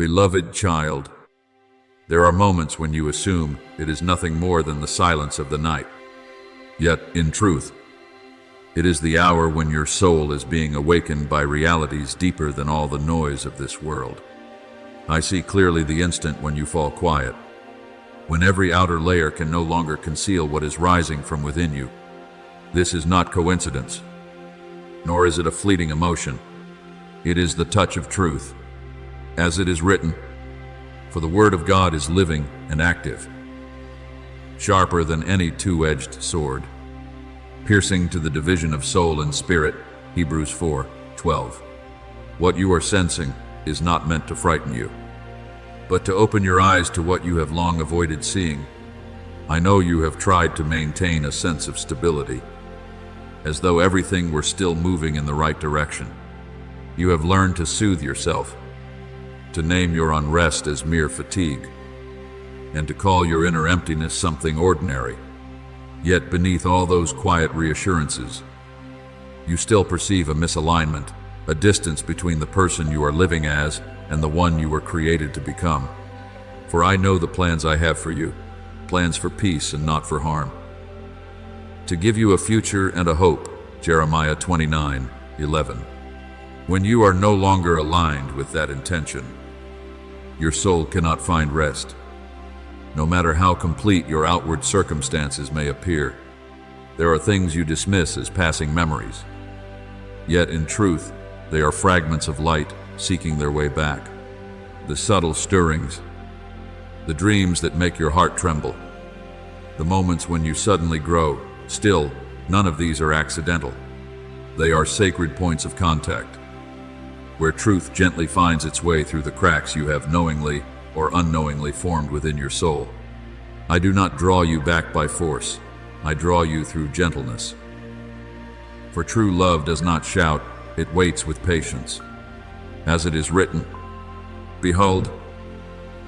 Beloved child, there are moments when you assume it is nothing more than the silence of the night. Yet, in truth, it is the hour when your soul is being awakened by realities deeper than all the noise of this world. I see clearly the instant when you fall quiet, when every outer layer can no longer conceal what is rising from within you. This is not coincidence, nor is it a fleeting emotion. It is the touch of truth. As it is written, for the word of God is living and active, sharper than any two-edged sword, piercing to the division of soul and spirit, Hebrews 4:12. What you are sensing is not meant to frighten you, but to open your eyes to what you have long avoided seeing. I know you have tried to maintain a sense of stability, as though everything were still moving in the right direction. You have learned to soothe yourself, to name your unrest as mere fatigue, and to call your inner emptiness something ordinary. Yet beneath all those quiet reassurances, you still perceive a misalignment, a distance between the person you are living as and the one you were created to become. For I know the plans I have for you, plans for peace and not for harm, to give you a future and a hope, Jeremiah 29:11. When you are no longer aligned with that intention, your soul cannot find rest. No matter how complete your outward circumstances may appear, there are things you dismiss as passing memories. Yet in truth, they are fragments of light seeking their way back. The subtle stirrings, the dreams that make your heart tremble, the moments when you suddenly grow. Still, none of these are accidental. They are sacred points of contact, where truth gently finds its way through the cracks you have knowingly or unknowingly formed within your soul. I do not draw you back by force. I draw you through gentleness. For true love does not shout, it waits with patience. As it is written, behold,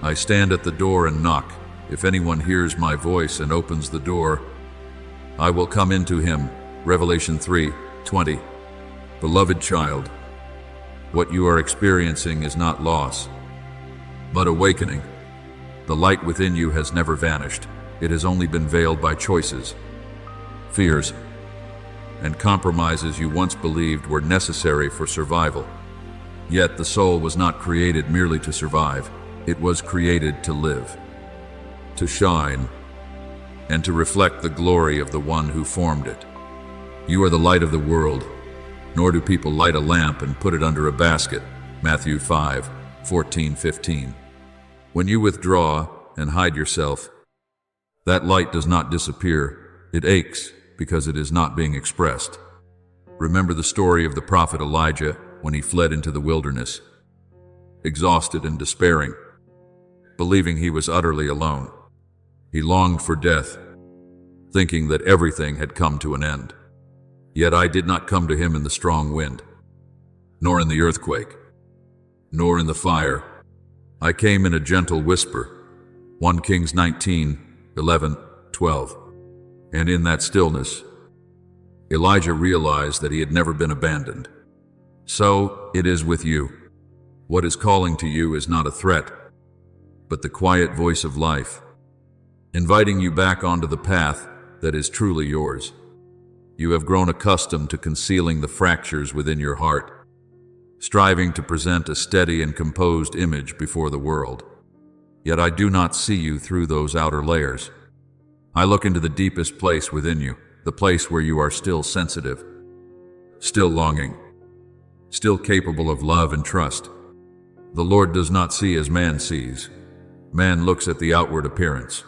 I stand at the door and knock. If anyone hears my voice and opens the door, I will come into him. Revelation 3:20. Beloved child, what you are experiencing is not loss, but awakening. The light within you has never vanished. It has only been veiled by choices, fears, and compromises you once believed were necessary for survival. Yet the soul was not created merely to survive. It was created to live, to shine, and to reflect the glory of the one who formed it. You are the light of the world, nor do people light a lamp and put it under a basket. Matthew 5:14-15. When you withdraw and hide yourself, that light does not disappear. It aches because it is not being expressed. Remember the story of the prophet Elijah when he fled into the wilderness, exhausted and despairing, believing he was utterly alone. He longed for death, thinking that everything had come to an end. Yet I did not come to him in the strong wind, nor in the earthquake, nor in the fire. I came in a gentle whisper. 1 Kings 19:11-12. And in that stillness, Elijah realized that he had never been abandoned. So it is with you. What is calling to you is not a threat, but the quiet voice of life, inviting you back onto the path that is truly yours. You have grown accustomed to concealing the fractures within your heart, striving to present a steady and composed image before the world. Yet I do not see you through those outer layers. I look into the deepest place within you, the place where you are still sensitive, still longing, still capable of love and trust. The Lord does not see as man sees. Man looks at the outward appearance,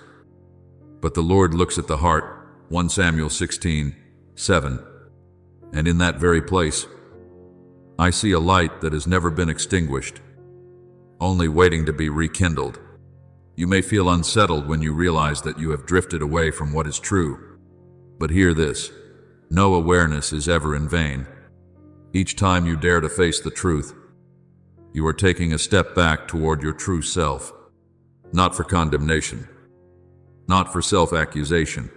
but the Lord looks at the heart. 1 Samuel 16:7. And in that very place, I see a light that has never been extinguished, only waiting to be rekindled. You may feel unsettled when you realize that you have drifted away from what is true. But hear this, no awareness is ever in vain. Each time you dare to face the truth, you are taking a step back toward your true self, not for condemnation, not for self-accusation,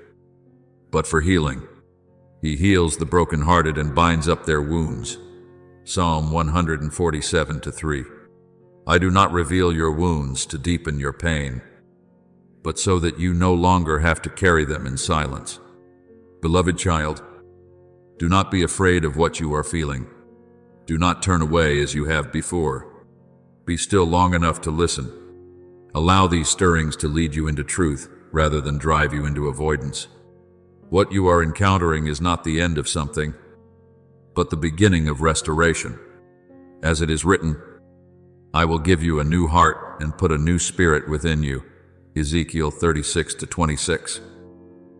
but for healing. He heals the brokenhearted and binds up their wounds. Psalm 147:3. I do not reveal your wounds to deepen your pain, but so that you no longer have to carry them in silence. Beloved child, do not be afraid of what you are feeling. Do not turn away as you have before. Be still long enough to listen. Allow these stirrings to lead you into truth rather than drive you into avoidance. What you are encountering is not the end of something, but the beginning of restoration. As it is written, I will give you a new heart and put a new spirit within you. Ezekiel 36-26.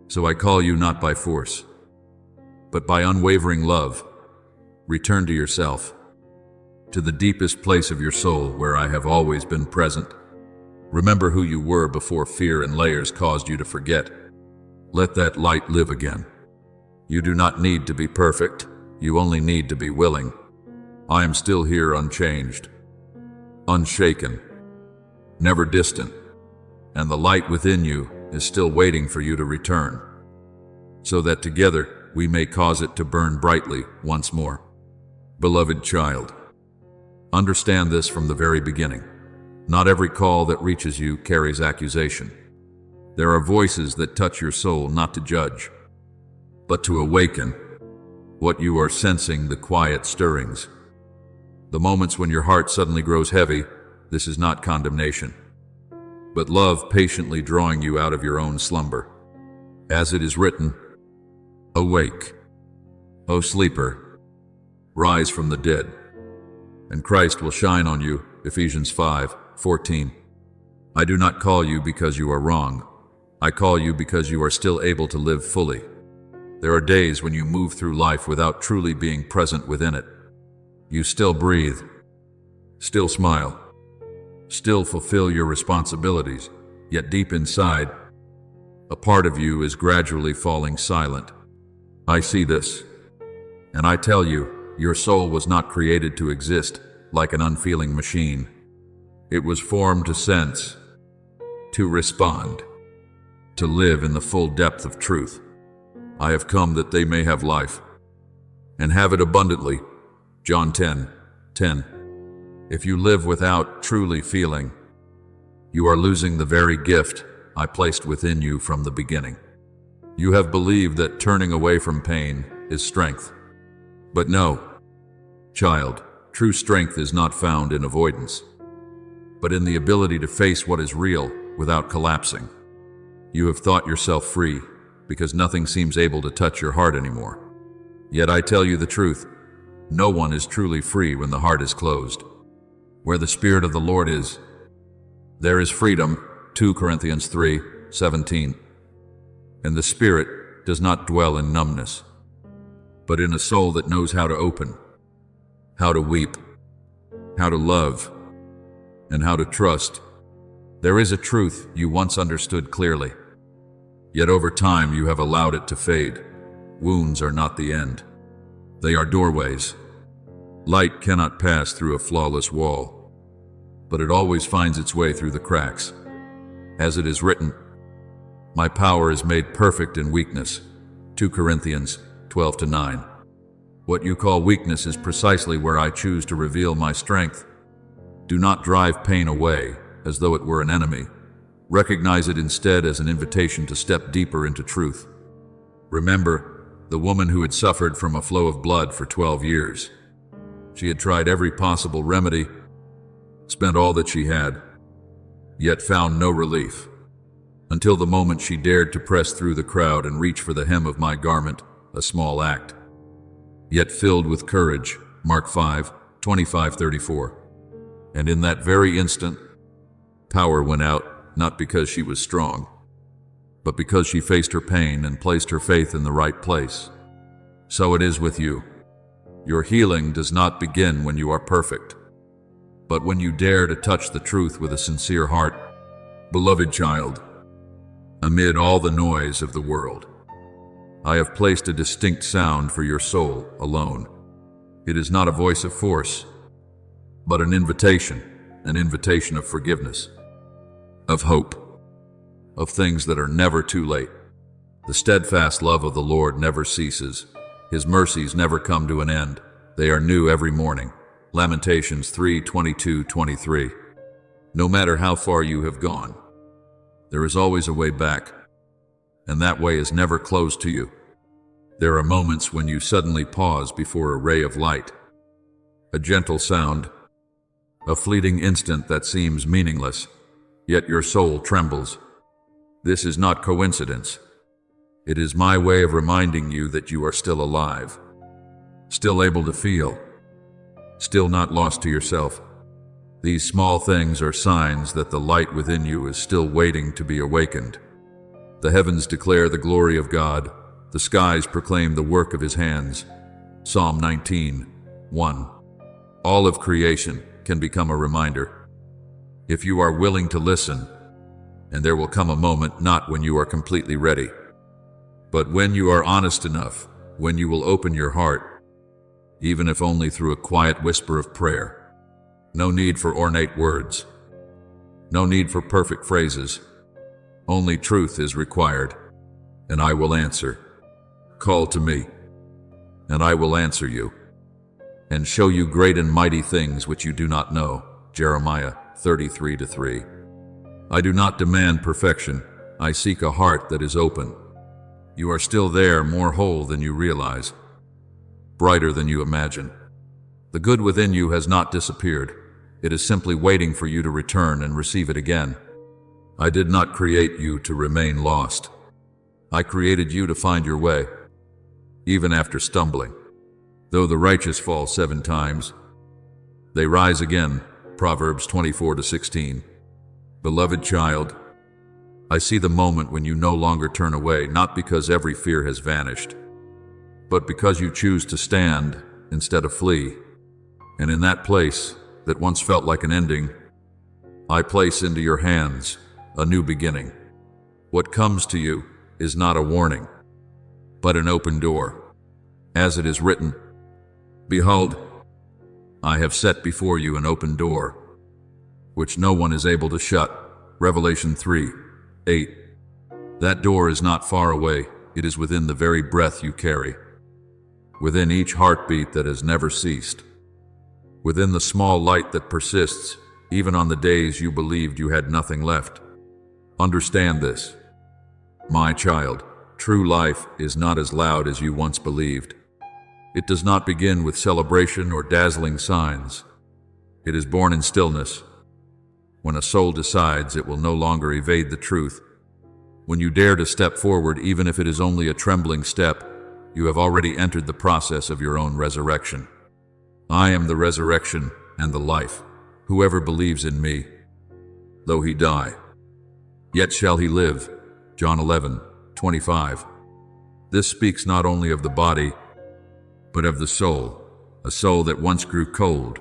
So I call you not by force, but by unwavering love. Return to yourself, to the deepest place of your soul where I have always been present. Remember who you were before fear and layers caused you to forget. Let that light live again. You do not need to be perfect. You only need to be willing. I am still here unchanged, unshaken, never distant, and the light within you is still waiting for you to return, so that together we may cause it to burn brightly once more. Beloved child, understand this from the very beginning. Not every call that reaches you carries accusation. There are voices that touch your soul not to judge, but to awaken what you are sensing, the quiet stirrings. The moments when your heart suddenly grows heavy, this is not condemnation, but love patiently drawing you out of your own slumber. As it is written, awake, O sleeper, rise from the dead, and Christ will shine on you. Ephesians 5:14. I do not call you because you are wrong. I call you because you are still able to live fully. There are days when you move through life without truly being present within it. You still breathe, still smile, still fulfill your responsibilities, yet deep inside, a part of you is gradually falling silent. I see this, and I tell you, your soul was not created to exist like an unfeeling machine. It was formed to sense, to respond, to live in the full depth of truth. I have come that they may have life, and have it abundantly. John 10:10. If you live without truly feeling, you are losing the very gift I placed within you from the beginning. You have believed that turning away from pain is strength. But no, child, true strength is not found in avoidance, but in the ability to face what is real without collapsing. You have thought yourself free because nothing seems able to touch your heart anymore. Yet I tell you the truth, no one is truly free when the heart is closed. Where the Spirit of the Lord is, there is freedom. 2 Corinthians 3:17. And the Spirit does not dwell in numbness, but in a soul that knows how to open, how to weep, how to love, and how to trust. There is a truth you once understood clearly, yet over time you have allowed it to fade. Wounds are not the end. They are doorways. Light cannot pass through a flawless wall, but it always finds its way through the cracks. As it is written, my power is made perfect in weakness. 2 Corinthians 12-9. What you call weakness is precisely where I choose to reveal my strength. Do not drive pain away as though it were an enemy. Recognize it instead as an invitation to step deeper into truth. Remember the woman who had suffered from a flow of blood for 12 years. She had tried every possible remedy, spent all that she had, yet found no relief, until the moment she dared to press through the crowd and reach for the hem of my garment, a small act, yet filled with courage. Mark 5:25-34. And in that very instant, power went out, not because she was strong, but because she faced her pain and placed her faith in the right place. So it is with you. Your healing does not begin when you are perfect, but when you dare to touch the truth with a sincere heart. Beloved child, amid all the noise of the world, I have placed a distinct sound for your soul alone. It is not a voice of force, but an invitation of forgiveness, of hope, of things that are never too late. The steadfast love of the Lord never ceases. His mercies never come to an end. They are new every morning. Lamentations 3:22-23. No matter how far you have gone, there is always a way back, and that way is never closed to you. There are moments when you suddenly pause before a ray of light, a gentle sound, a fleeting instant that seems meaningless, yet your soul trembles. This is not coincidence. It is my way of reminding you that you are still alive, still able to feel, still not lost to yourself. These small things are signs that the light within you is still waiting to be awakened. The heavens declare the glory of God. The skies proclaim the work of his hands. Psalm 19:1. All of creation can become a reminder, if you are willing to listen, and there will come a moment not when you are completely ready, but when you are honest enough, when you will open your heart, even if only through a quiet whisper of prayer. No need for ornate words. No need for perfect phrases. Only truth is required, and I will answer. Call to me, and I will answer you, and show you great and mighty things which you do not know. Jeremiah 33:3. I do not demand perfection. I seek a heart that is open. You are still there, more whole than you realize, brighter than you imagine. The good within you has not disappeared. It is simply waiting for you to return and receive it again. I did not create you to remain lost. I created you to find your way, even after stumbling. Though the righteous fall 7 times, they rise again. Proverbs 24:16. Beloved child, I see the moment when you no longer turn away, not because every fear has vanished, but because you choose to stand instead of flee. And in that place that once felt like an ending, I place into your hands a new beginning. What comes to you is not a warning, but an open door. As it is written, behold, I have set before you an open door, which no one is able to shut. Revelation 3:8. That door is not far away. It is within the very breath you carry, within each heartbeat that has never ceased, within the small light that persists even on the days you believed you had nothing left. Understand this, my child. True life is not as loud as you once believed. It does not begin with celebration or dazzling signs. It is born in stillness, when a soul decides it will no longer evade the truth. When you dare to step forward, even if it is only a trembling step, you have already entered the process of your own resurrection. I am the resurrection and the life. Whoever believes in me, though he die, yet shall he live. John 11:25. This speaks not only of the body, but of the soul, a soul that once grew cold,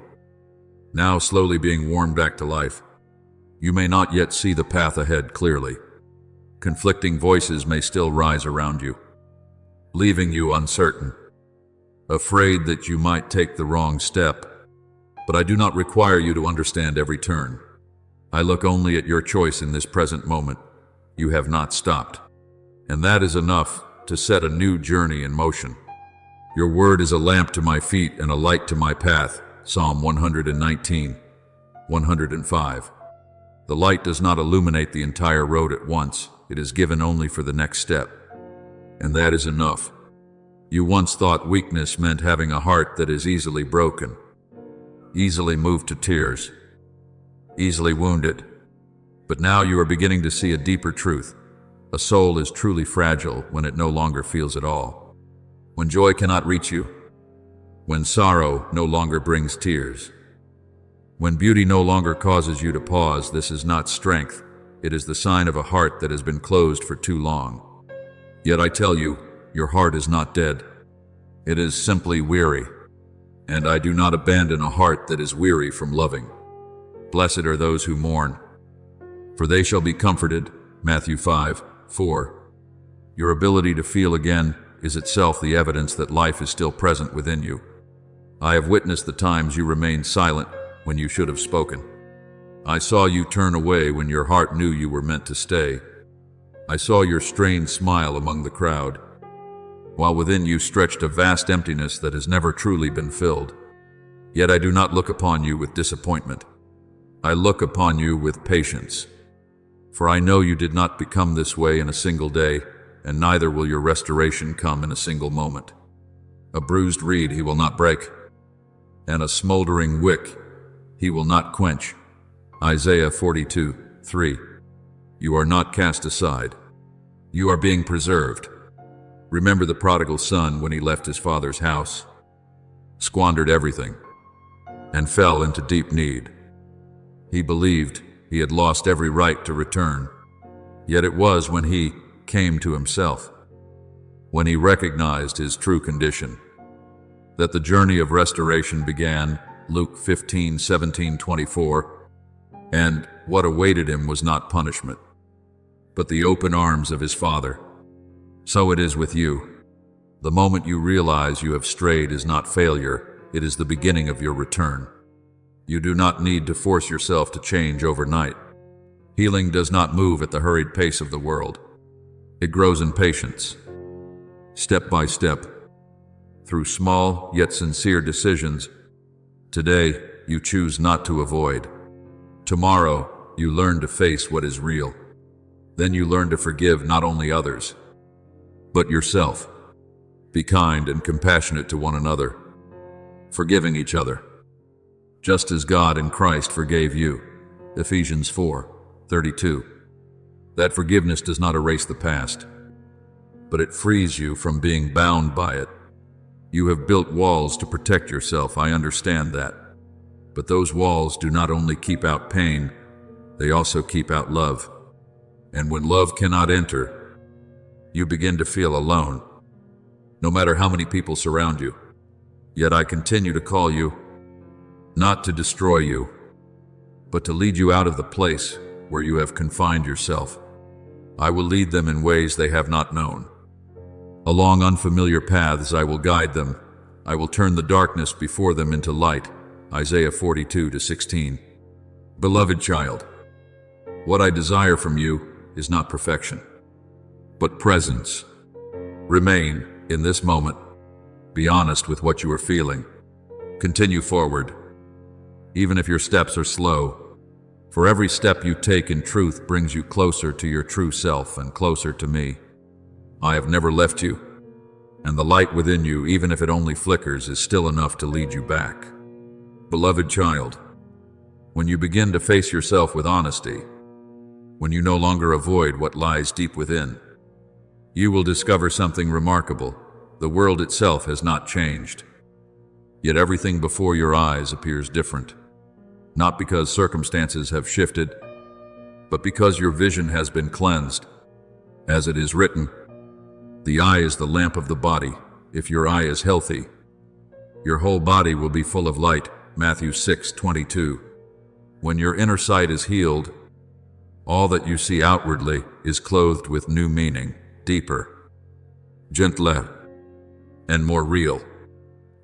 now slowly being warmed back to life. You may not yet see the path ahead clearly. Conflicting voices may still rise around you, leaving you uncertain, afraid that you might take the wrong step. But I do not require you to understand every turn. I look only at your choice in this present moment. You have not stopped, and that is enough to set a new journey in motion. Your word is a lamp to my feet and a light to my path. Psalm 119:105. The light does not illuminate the entire road at once. It is given only for the next step, and that is enough. You once thought weakness meant having a heart that is easily broken, easily moved to tears, easily wounded. But now you are beginning to see a deeper truth. A soul is truly fragile when it no longer feels at all, when joy cannot reach you, when sorrow no longer brings tears, when beauty no longer causes you to pause. This is not strength. It is the sign of a heart that has been closed for too long. Yet I tell you, your heart is not dead. It is simply weary, and I do not abandon a heart that is weary from loving. Blessed are those who mourn, for they shall be comforted. Matthew 5:4. Your ability to feel again is itself the evidence that life is still present within you. I have witnessed the times you remained silent when you should have spoken. I saw you turn away when your heart knew you were meant to stay. I saw your strained smile among the crowd, while within you stretched a vast emptiness that has never truly been filled. Yet I do not look upon you with disappointment. I look upon you with patience. For I know you did not become this way in a single day, and neither will your restoration come in a single moment. A bruised reed he will not break, and a smoldering wick he will not quench. Isaiah 42:3. You are not cast aside. You are being preserved. Remember the prodigal son when he left his father's house, squandered everything, and fell into deep need. He believed he had lost every right to return. Yet it was when he came to himself, when he recognized his true condition, that the journey of restoration began. Luke 15:17-24. And what awaited him was not punishment, but the open arms of his Father. So it is with you. The moment you realize you have strayed is not failure, it is the beginning of your return. You do not need to force yourself to change overnight. Healing does not move at the hurried pace of the world. It grows in patience, step by step, through small yet sincere decisions. Today, you choose not to avoid. Tomorrow, you learn to face what is real. Then you learn to forgive not only others, but yourself. Be kind and compassionate to one another, forgiving each other, just as God in Christ forgave you. Ephesians 4:32. That forgiveness does not erase the past, but it frees you from being bound by it. You have built walls to protect yourself, I understand that. But those walls do not only keep out pain, they also keep out love. And when love cannot enter, you begin to feel alone, no matter how many people surround you. Yet I continue to call you, not to destroy you, but to lead you out of the place where you have confined yourself. I will lead them in ways they have not known. Along unfamiliar paths I will guide them. I will turn the darkness before them into light. Isaiah 42:16. Beloved child, what I desire from you is not perfection, but presence. Remain in this moment. Be honest with what you are feeling. Continue forward, even if your steps are slow. For every step you take in truth brings you closer to your true self and closer to me. I have never left you, and the light within you, even if it only flickers, is still enough to lead you back. Beloved child, when you begin to face yourself with honesty, when you no longer avoid what lies deep within, you will discover something remarkable. The world itself has not changed, yet everything before your eyes appears different. Not because circumstances have shifted, but because your vision has been cleansed. As it is written, the eye is the lamp of the body. If your eye is healthy, your whole body will be full of light. Matthew 6:22. When your inner sight is healed, all that you see outwardly is clothed with new meaning, deeper, gentler, and more real.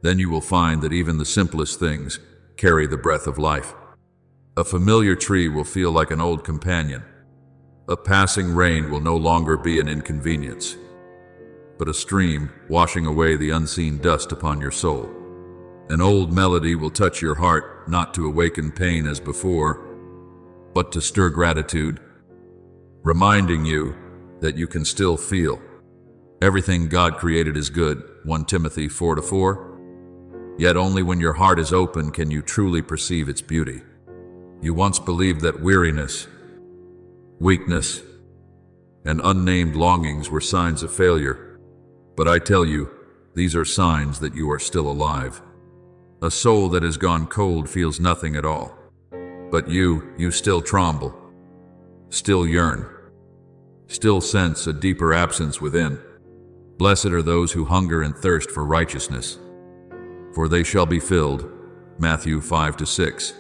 Then you will find that even the simplest things carry the breath of life. A familiar tree will feel like an old companion. A passing rain will no longer be an inconvenience, but a stream washing away the unseen dust upon your soul. An old melody will touch your heart, not to awaken pain as before, but to stir gratitude, reminding you that you can still feel. Everything God created is good, 1 Timothy 4:4. Yet only when your heart is open can you truly perceive its beauty. You once believed that weariness, weakness, and unnamed longings were signs of failure. But I tell you, these are signs that you are still alive. A soul that has gone cold feels nothing at all. But you still tremble, still yearn, still sense a deeper absence within. Blessed are those who hunger and thirst for righteousness, for they shall be filled. Matthew 5-6.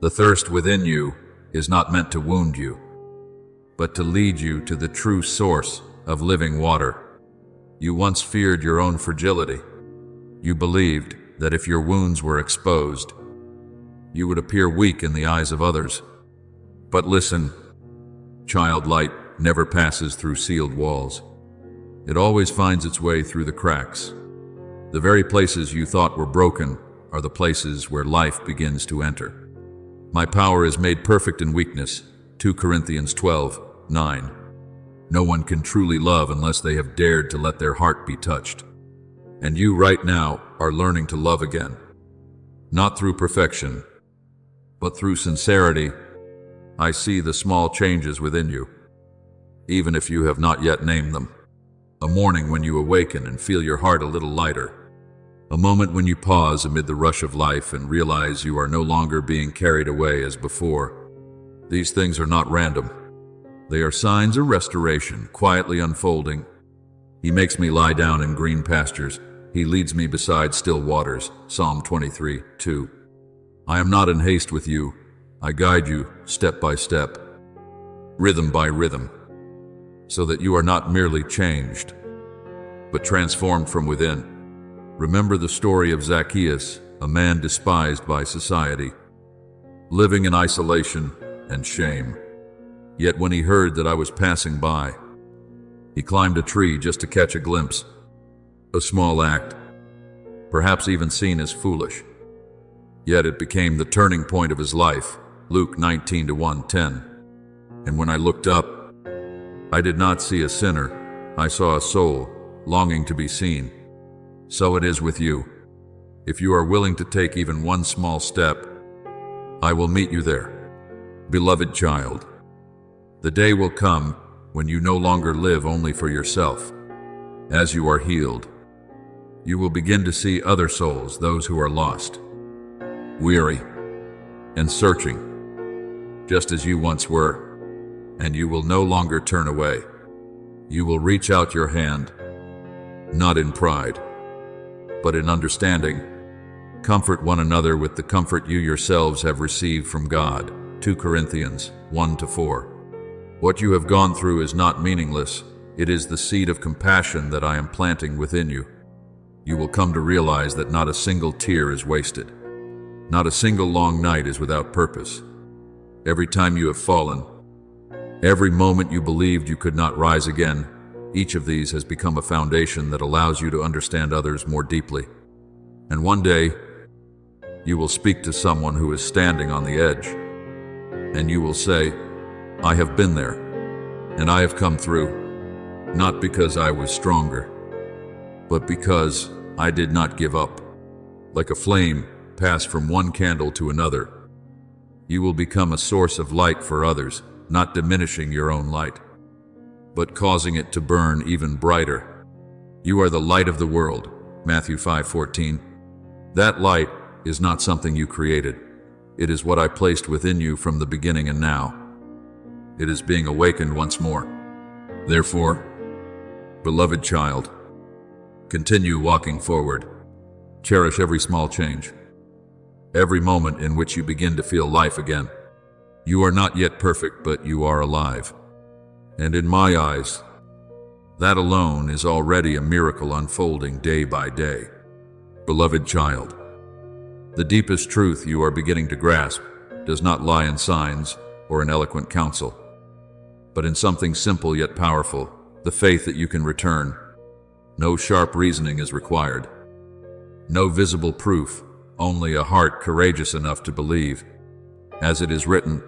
The thirst within you is not meant to wound you, but to lead you to the true source of living water. You once feared your own fragility. You believed that if your wounds were exposed, you would appear weak in the eyes of others. But listen, child, light never passes through sealed walls. It always finds its way through the cracks. The very places you thought were broken are the places where life begins to enter. My power is made perfect in weakness, 2 Corinthians 12:9. No one can truly love unless they have dared to let their heart be touched. And you right now are learning to love again. Not through perfection, but through sincerity. I see the small changes within you, even if you have not yet named them. A morning when you awaken and feel your heart a little lighter. A moment when you pause amid the rush of life and realize you are no longer being carried away as before. These things are not random. They are signs of restoration, quietly unfolding. He makes me lie down in green pastures. He leads me beside still waters, Psalm 23:2. I am not in haste with you. I guide you step by step, rhythm by rhythm, so that you are not merely changed, but transformed from within. Remember the story of Zacchaeus, a man despised by society, living in isolation and shame. Yet when he heard that I was passing by, he climbed a tree just to catch a glimpse. A small act, perhaps even seen as foolish. Yet it became the turning point of his life, Luke 19:1-10. And when I looked up, I did not see a sinner. I saw a soul longing to be seen. So it is with you. If you are willing to take even one small step, I will meet you there. Beloved child, the day will come when you no longer live only for yourself. As you are healed, you will begin to see other souls, those who are lost, weary, and searching, just as you once were, and you will no longer turn away. You will reach out your hand, not in pride, but in understanding. Comfort one another with the comfort you yourselves have received from God, 2 Corinthians 1-4. What you have gone through is not meaningless. It is the seed of compassion that I am planting within you. You will come to realize that not a single tear is wasted. Not a single long night is without purpose. Every time you have fallen, every moment you believed you could not rise again, each of these has become a foundation that allows you to understand others more deeply. And one day, you will speak to someone who is standing on the edge, and you will say, I have been there, and I have come through, not because I was stronger, but because I did not give up. Like a flame passed from one candle to another, you will become a source of light for others, not diminishing your own light, but causing it to burn even brighter. You are the light of the world, Matthew 5:14. That light is not something you created. It is what I placed within you from the beginning, and now it is being awakened once more. Therefore, beloved child, continue walking forward. Cherish every small change, every moment in which you begin to feel life again. You are not yet perfect, but you are alive. And in my eyes, that alone is already a miracle unfolding day by day. Beloved child, the deepest truth you are beginning to grasp does not lie in signs or in eloquent counsel, but in something simple yet powerful, the faith that you can return. No sharp reasoning is required. No visible proof, only a heart courageous enough to believe. As it is written,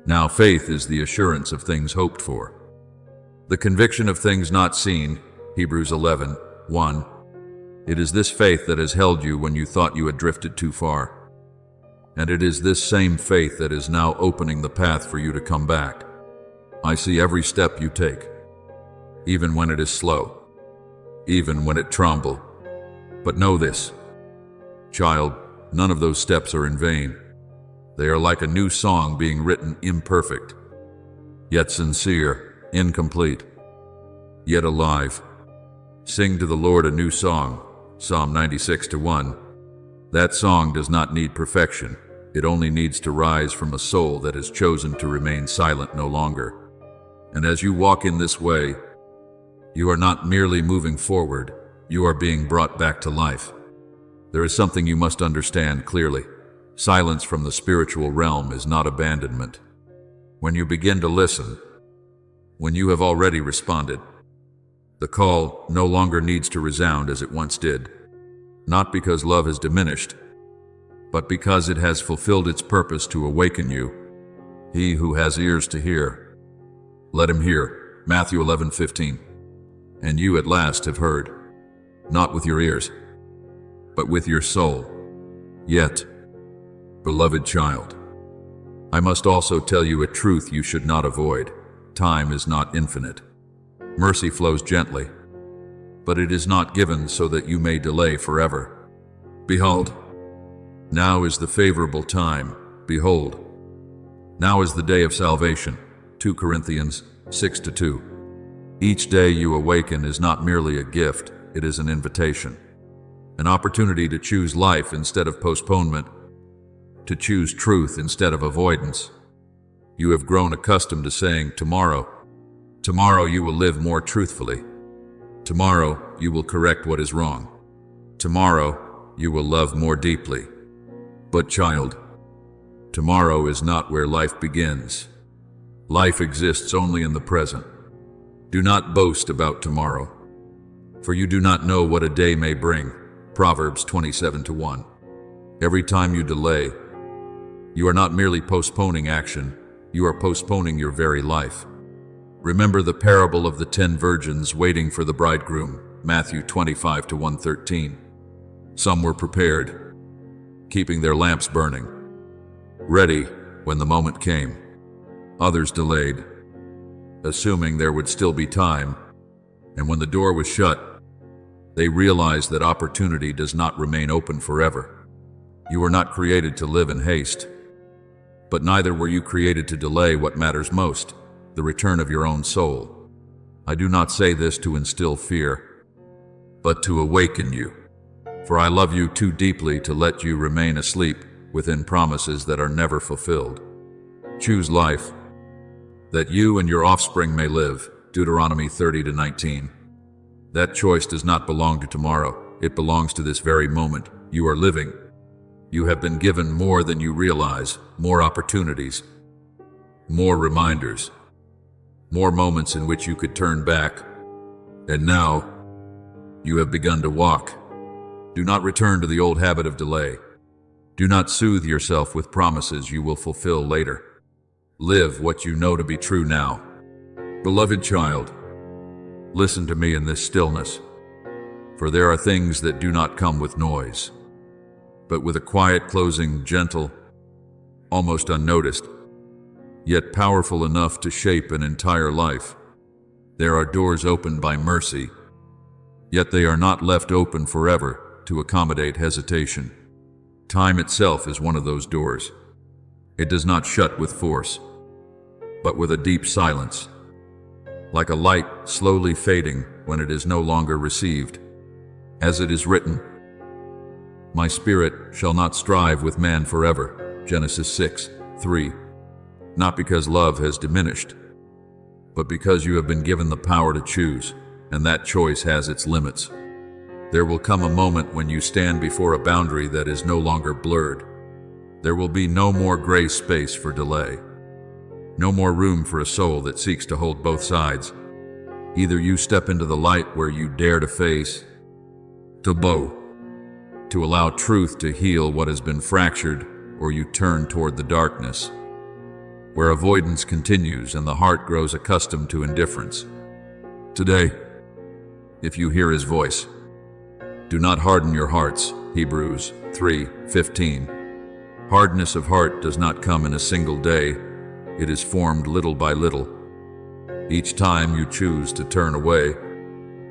now faith is the assurance of things hoped for, the conviction of things not seen, Hebrews 11:1. It is this faith that has held you when you thought you had drifted too far. And it is this same faith that is now opening the path for you to come back. I see every step you take, even when it is slow, even when it trembles. But know this, child, none of those steps are in vain. They are like a new song being written, imperfect, yet sincere, incomplete, yet alive. Sing to the Lord a new song, Psalm 96:1. That song does not need perfection. It only needs to rise from a soul that has chosen to remain silent no longer. And as you walk in this way, you are not merely moving forward, you are being brought back to life. There is something you must understand clearly. Silence from the spiritual realm is not abandonment. When you begin to listen, when you have already responded, the call no longer needs to resound as it once did. Not because love has diminished, but because it has fulfilled its purpose to awaken you. He who has ears to hear, let him hear. Matthew 11:15. And you at last have heard, not with your ears, but with your soul. Yet, beloved child, I must also tell you a truth you should not avoid. Time is not infinite. Mercy flows gently, but it is not given so that you may delay forever. Behold, now is the favorable time. Behold, now is the day of salvation. 2 Corinthians 6:2. Each day you awaken is not merely a gift, it is an invitation. An opportunity to choose life instead of postponement, to choose truth instead of avoidance. You have grown accustomed to saying, tomorrow. Tomorrow you will live more truthfully. Tomorrow you will correct what is wrong. Tomorrow you will love more deeply. But child, tomorrow is not where life begins. Life exists only in the present. Do not boast about tomorrow, for you do not know what a day may bring. Proverbs 27:1. Every time you delay, you are not merely postponing action, you are postponing your very life. Remember the parable of the 10 virgins waiting for the bridegroom, Matthew 25:113. Some were prepared, keeping their lamps burning, ready when the moment came. Others delayed, assuming there would still be time, and when the door was shut, they realized that opportunity does not remain open forever. You were not created to live in haste, but neither were you created to delay what matters most, the return of your own soul. I do not say this to instill fear, but to awaken you, for I love you too deeply to let you remain asleep within promises that are never fulfilled. Choose life, that you and your offspring may live. Deuteronomy 30:19. That choice does not belong to tomorrow, it belongs to this very moment. You are living. You have been given more than you realize, more opportunities, more reminders, more moments in which you could turn back. And now, you have begun to walk. Do not return to the old habit of delay. Do not soothe yourself with promises you will fulfill later. Live what you know to be true now. Beloved child, listen to me in this stillness, for there are things that do not come with noise, but with a quiet closing, gentle, almost unnoticed, yet powerful enough to shape an entire life. There are doors opened by mercy, yet they are not left open forever to accommodate hesitation. Time itself is one of those doors. It does not shut with force, but with a deep silence, like a light slowly fading when it is no longer received. As it is written, "My spirit shall not strive with man forever." Genesis 6:3. Not because love has diminished, but because you have been given the power to choose, and that choice has its limits. There will come a moment when you stand before a boundary that is no longer blurred. There will be no more gray space for delay. No more room for a soul that seeks to hold both sides. Either you step into the light where you dare to face, to bow, to allow truth to heal what has been fractured, or you turn toward the darkness, where avoidance continues and the heart grows accustomed to indifference. Today, if you hear his voice, do not harden your hearts. Hebrews 3:15. Hardness of heart does not come in a single day. It is formed little by little. Each time you choose to turn away,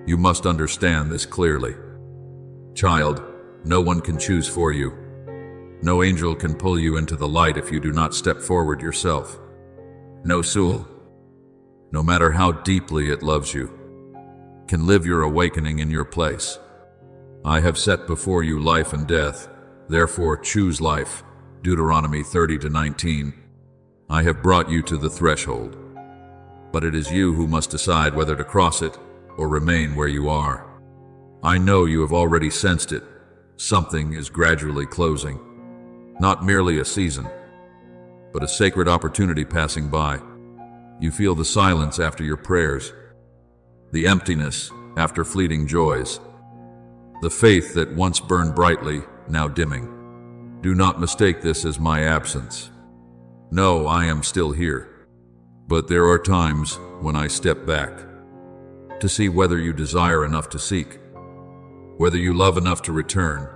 you must understand this clearly. Child, no one can choose for you. No angel can pull you into the light if you do not step forward yourself. No soul, no matter how deeply it loves you, can live your awakening in your place. I have set before you life and death, therefore choose life. Deuteronomy 30:19. I have brought you to the threshold, but it is you who must decide whether to cross it or remain where you are. I know you have already sensed it. Something is gradually closing. Not merely a season, but a sacred opportunity passing by. You feel the silence after your prayers, the emptiness after fleeting joys, the faith that once burned brightly, now dimming. Do not mistake this as my absence. No, I am still here. But there are times when I step back to see whether you desire enough to seek, whether you love enough to return.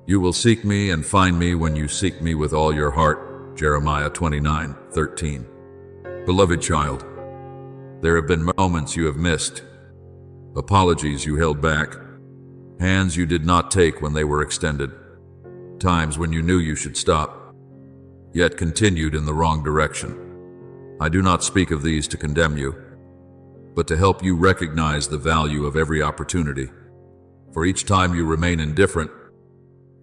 You will seek me and find me when you seek me with all your heart. Jeremiah 29:13. Beloved child, there have been moments you have missed, apologies you held back, hands you did not take when they were extended, times when you knew you should stop, yet continued in the wrong direction. I do not speak of these to condemn you, but to help you recognize the value of every opportunity. For each time you remain indifferent,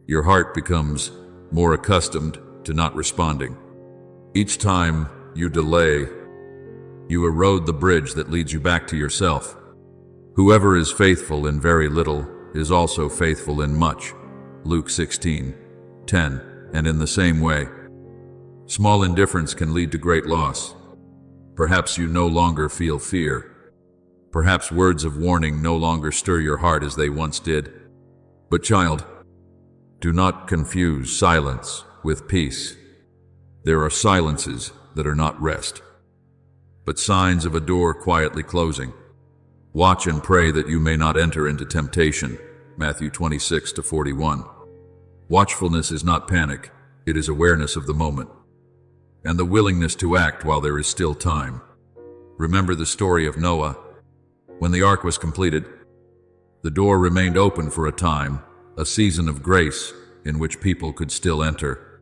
your heart becomes more accustomed to not responding. Each time you delay, you erode the bridge that leads you back to yourself. Whoever is faithful in very little is also faithful in much. Luke 16:10. And in the same way, small indifference can lead to great loss. Perhaps you no longer feel fear. Perhaps words of warning no longer stir your heart as they once did. But child, do not confuse silence with peace. There are silences that are not rest, but signs of a door quietly closing. Watch and pray that you may not enter into temptation. Matthew 26:41. Watchfulness is not panic, it is awareness of the moment, and the willingness to act while there is still time. Remember the story of Noah. When the ark was completed, the door remained open for a time, a season of grace in which people could still enter.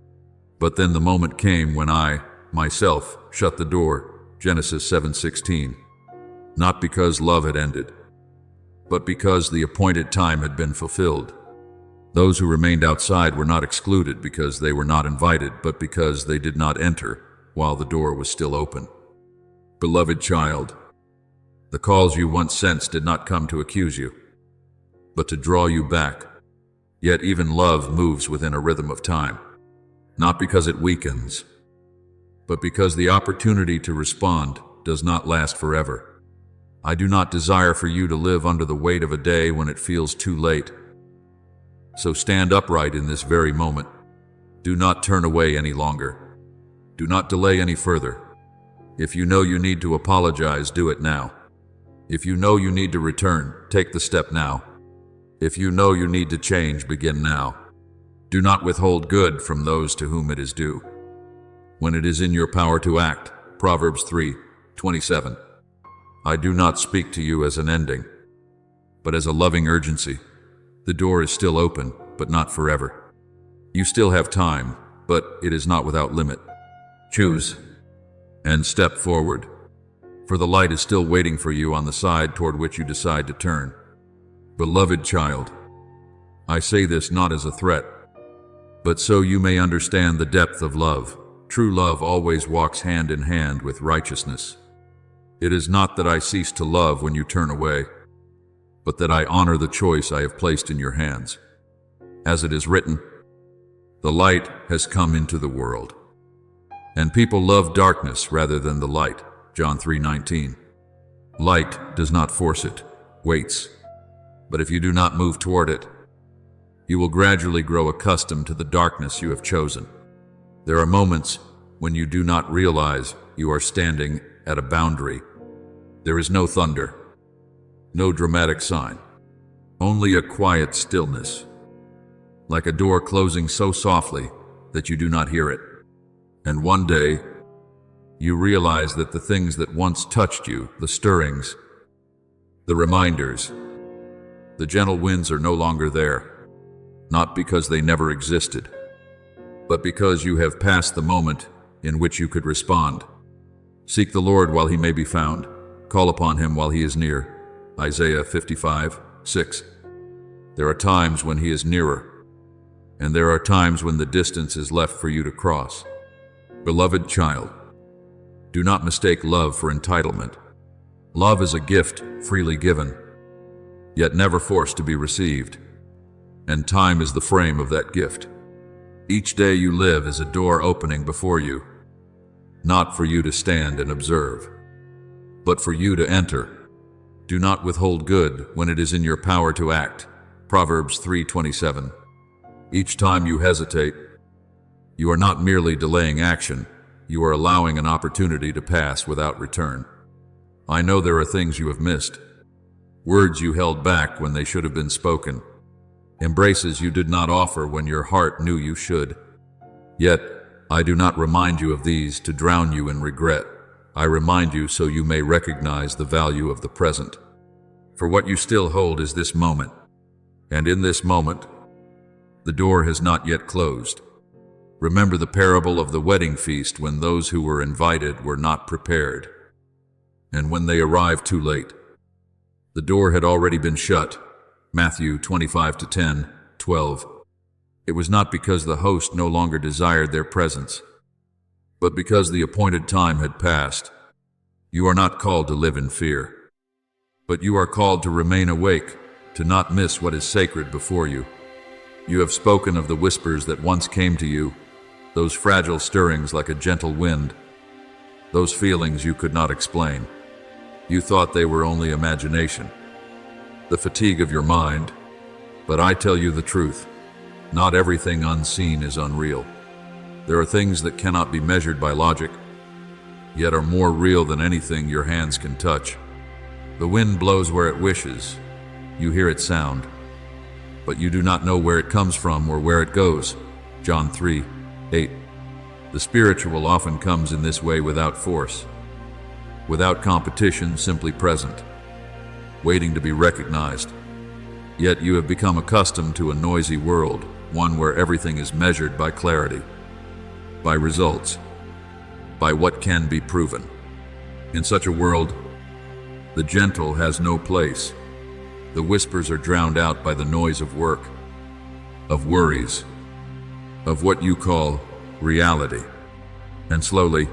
But then the moment came when I, myself, shut the door. Genesis 7:16. Not because love had ended, but because the appointed time had been fulfilled. Those who remained outside were not excluded because they were not invited, but because they did not enter while the door was still open. Beloved child, the calls you once sensed did not come to accuse you, but to draw you back. Yet even love moves within a rhythm of time, not because it weakens, but because the opportunity to respond does not last forever. I do not desire for you to live under the weight of a day when it feels too late. So stand upright in this very moment. Do not turn away any longer. Do not delay any further. If you know you need to apologize, do it now. If you know you need to return, take the step now. If you know you need to change, begin now. Do not withhold good from those to whom it is due, when it is in your power to act. Proverbs 3:27. I do not speak to you as an ending, but as a loving urgency. The door is still open, but not forever. You still have time, but it is not without limit. Choose and step forward, for the light is still waiting for you on the side toward which you decide to turn. Beloved child, I say this not as a threat, but so you may understand the depth of love. True love always walks hand in hand with righteousness. It is not that I cease to love when you turn away, but that I honor the choice I have placed in your hands. As it is written, the light has come into the world, and people love darkness rather than the light. John 3:19. Light does not force it, waits. But if you do not move toward it, you will gradually grow accustomed to the darkness you have chosen. There are moments when you do not realize you are standing at a boundary. There is no thunder, no dramatic sign, only a quiet stillness, like a door closing so softly that you do not hear it. And one day, you realize that the things that once touched you, the stirrings, the reminders, the gentle winds are no longer there, not because they never existed, but because you have passed the moment in which you could respond. Seek the Lord while he may be found. Call upon him while he is near. Isaiah 55:6. There are times when he is nearer, and there are times when the distance is left for you to cross. Beloved child, do not mistake love for entitlement. Love is a gift freely given, yet never forced to be received, and time is the frame of that gift. Each day you live is a door opening before you, not for you to stand and observe, but for you to enter. Do not withhold good when it is in your power to act. Proverbs 3:27. Each time you hesitate, You are not merely delaying action, you are allowing an opportunity to pass without return. I know there are things you have missed, words you held back when they should have been spoken, embraces you did not offer when your heart knew you should. Yet, I do not remind you of these to drown you in regret. I remind you so you may recognize the value of the present. For what you still hold is this moment, and in this moment, the door has not yet closed. Remember the parable of the wedding feast when those who were invited were not prepared, and when they arrived too late. The door had already been shut. Matthew 25:10, 12. It was not because the host no longer desired their presence, but because the appointed time had passed. You are not called to live in fear, but you are called to remain awake, to not miss what is sacred before you. You have spoken of the whispers that once came to you, those fragile stirrings like a gentle wind, those feelings you could not explain. You thought they were only imagination, the fatigue of your mind, but I tell you the truth. Not everything unseen is unreal. There are things that cannot be measured by logic, yet are more real than anything your hands can touch. The wind blows where it wishes. You hear its sound, but you do not know where it comes from or where it goes. John 3:8. The spiritual often comes in this way without force, without competition, simply present, waiting to be recognized. Yet you have become accustomed to a noisy world, one where everything is measured by clarity, by results, by what can be proven. In such a world, the gentle has no place. The whispers are drowned out by the noise of work, of worries, of what you call reality. And slowly,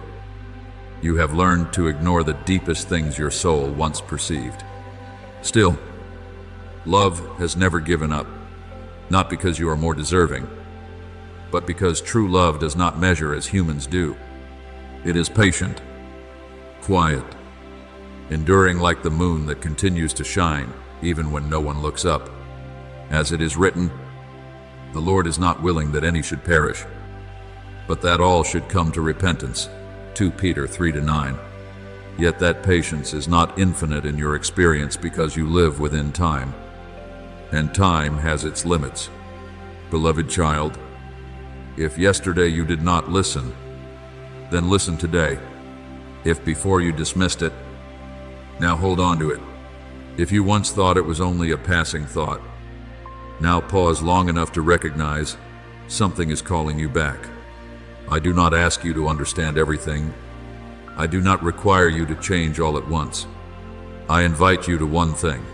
you have learned to ignore the deepest things your soul once perceived. Still, love has never given up, not because you are more deserving, but because true love does not measure as humans do. It is patient, quiet, enduring like the moon that continues to shine even when no one looks up. As it is written, the Lord is not willing that any should perish, but that all should come to repentance. 2 Peter 3-9. Yet that patience is not infinite in your experience because you live within time, and time has its limits. Beloved child, if yesterday you did not listen, then listen today. If before you dismissed it, now hold on to it. If you once thought it was only a passing thought, now pause long enough to recognize something is calling you back. I do not ask you to understand everything. I do not require you to change all at once. I invite you to one thing.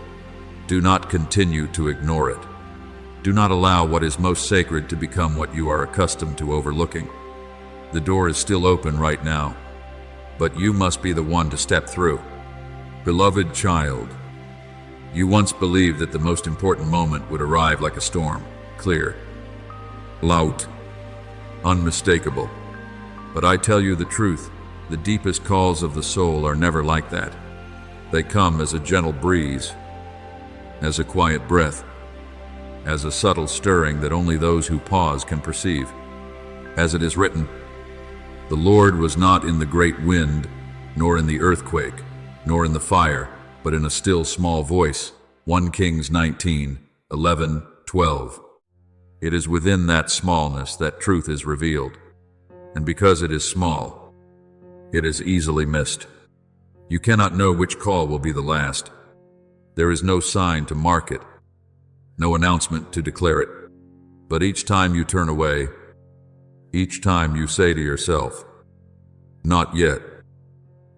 Do not continue to ignore it. Do not allow what is most sacred to become what you are accustomed to overlooking. The door is still open right now, but you must be the one to step through. Beloved child, you once believed that the most important moment would arrive like a storm, clear, loud, unmistakable. But I tell you the truth, the deepest calls of the soul are never like that. They come as a gentle breeze, as a quiet breath, as a subtle stirring that only those who pause can perceive. As it is written, the Lord was not in the great wind, nor in the earthquake, nor in the fire, but in a still small voice. 1 Kings 19:11-12. It is within that smallness that truth is revealed. And because it is small, it is easily missed. You cannot know which call will be the last. There is no sign to mark it, no announcement to declare it. But each time you turn away, each time you say to yourself, not yet,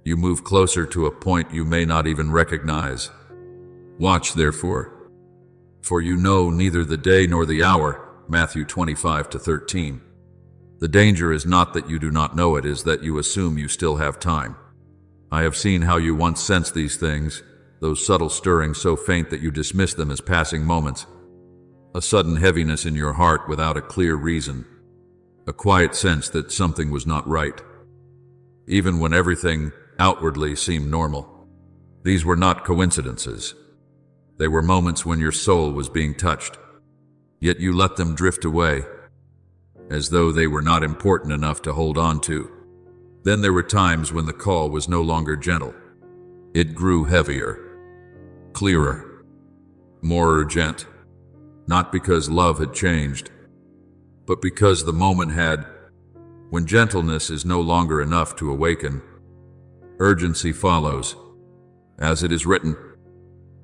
you move closer to a point you may not even recognize. Watch, therefore, for you know neither the day nor the hour. Matthew 25-13. The danger is not that you do not know it, is that you assume you still have time. I have seen how you once sensed these things, those subtle stirrings so faint that you dismiss them as passing moments. A sudden heaviness in your heart without a clear reason. A quiet sense that something was not right, even when everything outwardly seemed normal. These were not coincidences. They were moments when your soul was being touched, yet you let them drift away. as though they were not important enough to hold on to. Then there were times when the call was no longer gentle. It grew heavier, clearer, more urgent, not because love had changed, but because the moment had. When gentleness is no longer enough to awaken, urgency follows. As it is written,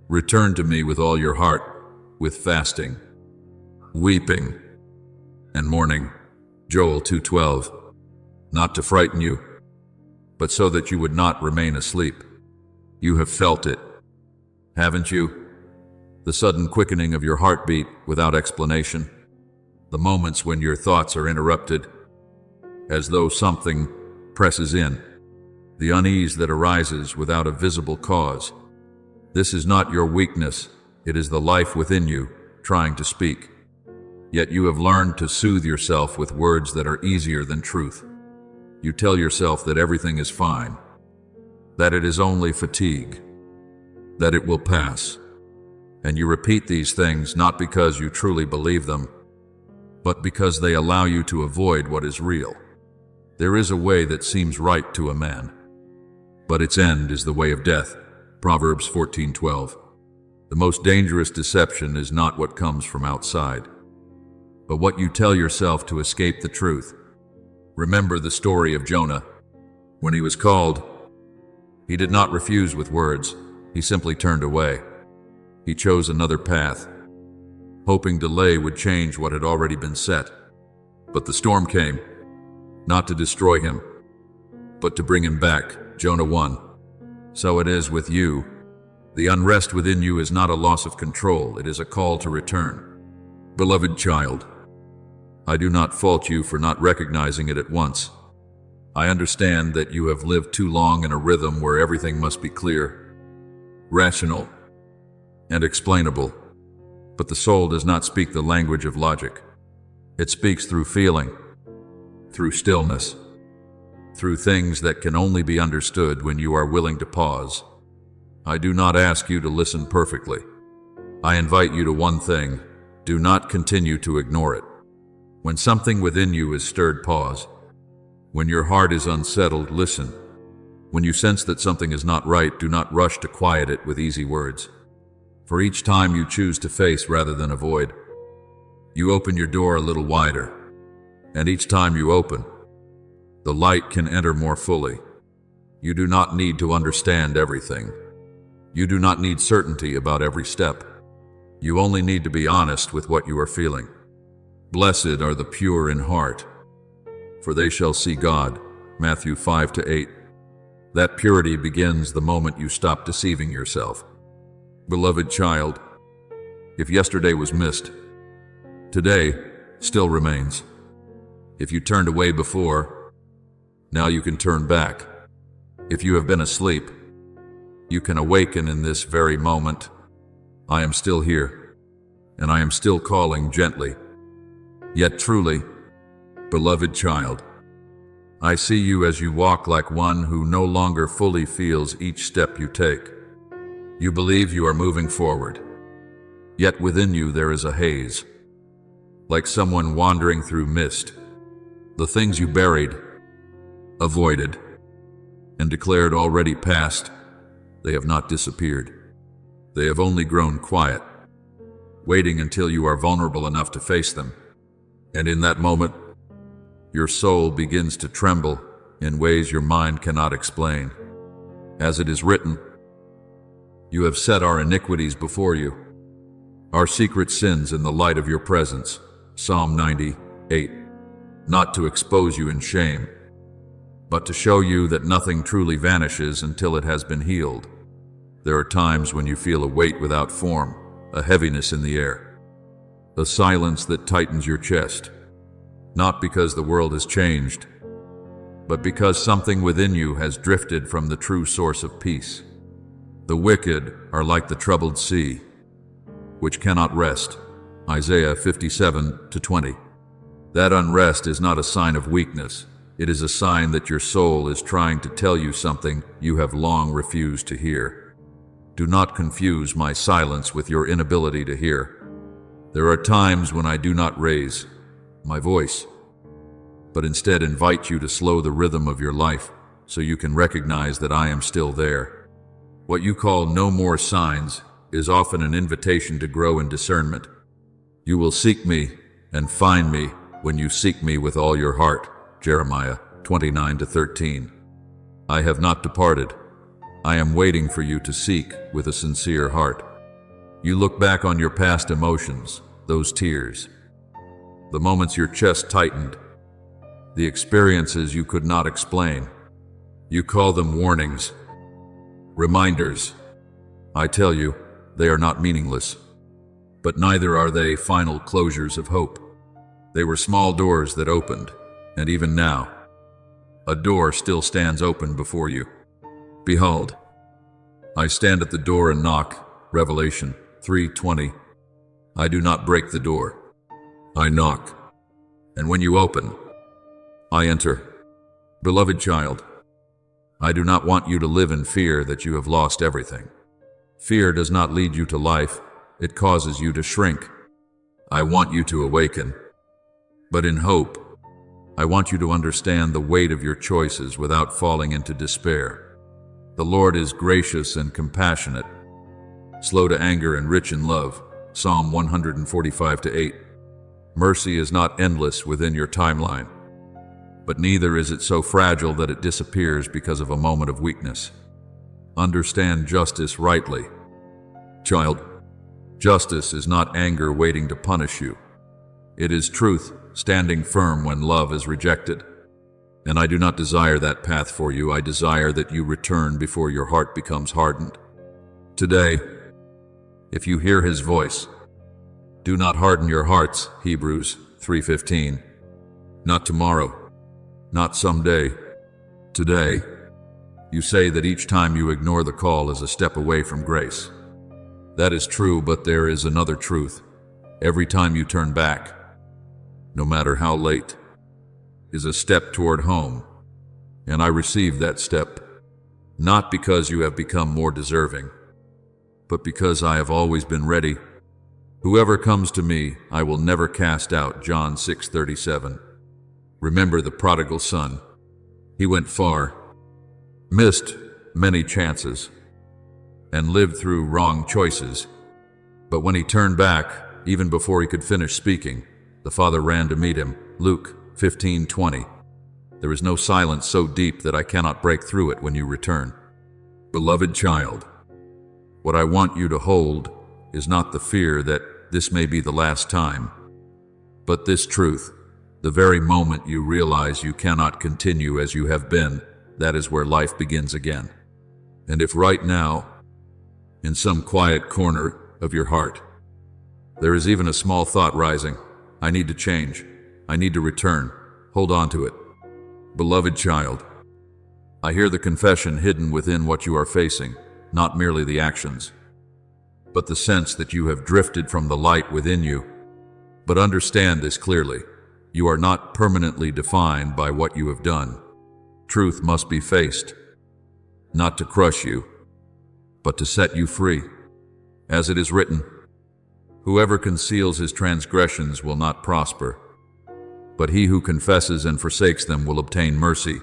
"Return to me with all your heart, with fasting, weeping, and mourning." Joel 2:12. Not to frighten you, but so that you would not remain asleep. You have felt it, haven't you? The sudden quickening of your heartbeat without explanation. The moments when your thoughts are interrupted, as though something presses in. The unease that arises without a visible cause. This is not your weakness, it is the life within you trying to speak. Yet you have learned to soothe yourself with words that are easier than truth. You tell yourself that everything is fine, that it is only fatigue, that it will pass. And you repeat these things not because you truly believe them, but because they allow you to avoid what is real. There is a way that seems right to a man, but its end is the way of death. Proverbs 14:12. The most dangerous deception is not what comes from outside, but what you tell yourself to escape the truth. Remember the story of Jonah. When he was called, he did not refuse with words. He simply turned away. He chose another path, hoping delay would change what had already been set. But the storm came, not to destroy him, but to bring him back. Jonah 1. So it is with you. The unrest within you is not a loss of control, it is a call to return. Beloved child, I do not fault you for not recognizing it at once. I understand that you have lived too long in a rhythm where everything must be clear, rational, and explainable. But the soul does not speak the language of logic. It speaks through feeling, through stillness, through things that can only be understood when you are willing to pause. I do not ask you to listen perfectly. I invite you to one thing: do not continue to ignore it. When something within you is stirred, pause. When your heart is unsettled, listen. When you sense that something is not right, do not rush to quiet it with easy words. For each time you choose to face rather than avoid, you open your door a little wider. And each time you open, the light can enter more fully. You do not need to understand everything. You do not need certainty about every step. You only need to be honest with what you are feeling. Blessed are the pure in heart, for they shall see God. Matthew 5-8. That purity begins the moment you stop deceiving yourself. Beloved child, if yesterday was missed, today still remains. If you turned away before, now you can turn back. If you have been asleep, you can awaken in this very moment. I am still here, and I am still calling gently, yet truly. Beloved child, I see you as you walk like one who no longer fully feels each step you take. You believe you are moving forward, yet within you there is a haze, like someone wandering through mist. The things you buried, avoided, and declared already past, they have not disappeared. They have only grown quiet, waiting until you are vulnerable enough to face them. And in that moment, your soul begins to tremble in ways your mind cannot explain. As it is written, you have set our iniquities before you, our secret sins in the light of your presence. Psalm 98. Not to expose you in shame, but to show you that nothing truly vanishes until it has been healed. There are times when you feel a weight without form, a heaviness in the air, a silence that tightens your chest, not because the world has changed, but because something within you has drifted from the true source of peace. The wicked are like the troubled sea, which cannot rest. Isaiah 57-20. That unrest is not a sign of weakness. It is a sign that your soul is trying to tell you something you have long refused to hear. Do not confuse my silence with your inability to hear. There are times when I do not raise my voice, but instead invite you to slow the rhythm of your life so you can recognize that I am still there. What you call no more signs is often an invitation to grow in discernment. You will seek me and find me when you seek me with all your heart. Jeremiah 29-13. I have not departed. I am waiting for you to seek with a sincere heart. You look back on your past emotions, those tears, the moments your chest tightened, the experiences you could not explain. You call them warnings, reminders. I tell you, they are not meaningless, but neither are they final closures of hope. They were small doors that opened, and even now, a door still stands open before you. Behold, I stand at the door and knock. Revelation 3:20. I do not break the door. I knock, and when you open, I enter. Beloved child, I do not want you to live in fear that you have lost everything. Fear does not lead you to life, it causes you to shrink. I want you to awaken. But in hope, I want you to understand the weight of your choices without falling into despair. The Lord is gracious and compassionate, slow to anger and rich in love. Psalm 145-8. Mercy is not endless within your timeline, but neither is it so fragile that it disappears because of a moment of weakness. Understand justice rightly. Child, justice is not anger waiting to punish you. It is truth standing firm when love is rejected. And I do not desire that path for you. I desire that you return before your heart becomes hardened. Today, if you hear his voice, do not harden your hearts. Hebrews 3:15. Not tomorrow, not someday, today. You say that each time you ignore the call is a step away from grace. That is true, but there is another truth. Every time you turn back, no matter how late, is a step toward home. And I receive that step, not because you have become more deserving, but because I have always been ready. Whoever comes to me, I will never cast out. John 6:37. Remember the prodigal son. He went far, missed many chances, and lived through wrong choices. But when he turned back, even before he could finish speaking, the Father ran to meet him. Luke 15:20. There is no silence so deep that I cannot break through it when you return. Beloved child, what I want you to hold is not the fear that this may be the last time, but this truth. The very moment you realize you cannot continue as you have been, that is where life begins again. And if right now, in some quiet corner of your heart, there is even a small thought rising, I need to change, I need to return, hold on to it. Beloved child, I hear the confession hidden within what you are facing, not merely the actions, but the sense that you have drifted from the light within you. But understand this clearly. You are not permanently defined by what you have done. Truth must be faced, not to crush you, but to set you free. As it is written, whoever conceals his transgressions will not prosper, but he who confesses and forsakes them will obtain mercy.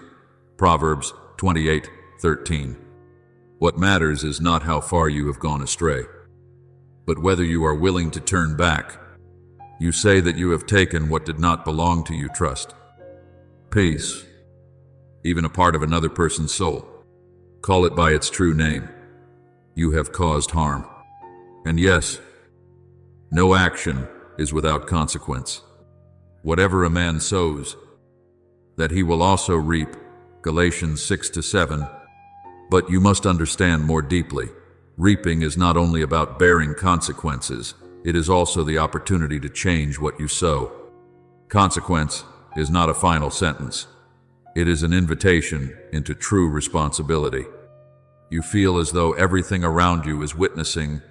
Proverbs 28:13. What matters is not how far you have gone astray, but whether you are willing to turn back. You say that you have taken what did not belong to you. Trust, peace, even a part of another person's soul. Call it by its true name. You have caused harm. And yes, no action is without consequence. Whatever a man sows, that he will also reap. Galatians 6-7. But you must understand more deeply. Reaping is not only about bearing consequences, it is also the opportunity to change what you sow. Consequence is not a final sentence. It is an invitation into true responsibility. You feel as though everything around you is witnessing,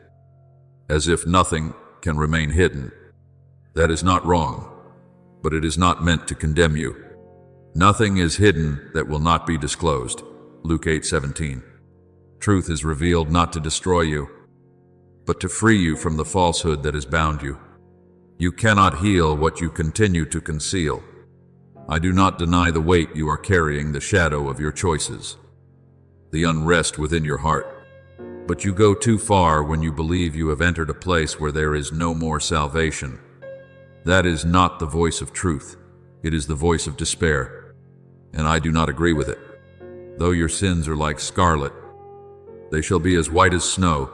as if nothing can remain hidden. That is not wrong, but it is not meant to condemn you. Nothing is hidden that will not be disclosed. Luke 8:17. Truth is revealed not to destroy you, but to free you from the falsehood that has bound you. You cannot heal what you continue to conceal. I do not deny the weight you are carrying, the shadow of your choices, the unrest within your heart. But you go too far when you believe you have entered a place where there is no more salvation. That is not the voice of truth. It is the voice of despair, and I do not agree with it. Though your sins are like scarlet, they shall be as white as snow.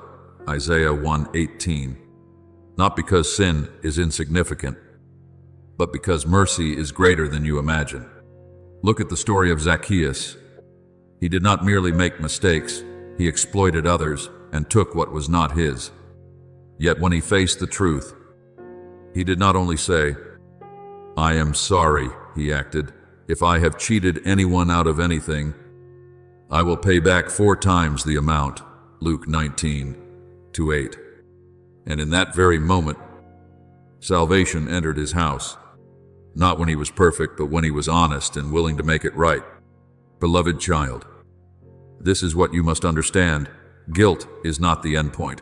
Isaiah 1:18. Not because sin is insignificant, but because mercy is greater than you imagine. Look at the story of Zacchaeus. He did not merely make mistakes, he exploited others and took what was not his. Yet when he faced the truth, he did not only say, "I am sorry," he acted. "If I have cheated anyone out of anything, I will pay back 4 times the amount." Luke 19:8. And in that very moment, salvation entered his house. Not when he was perfect, but when he was honest and willing to make it right. Beloved child, this is what you must understand. Guilt is not the end point.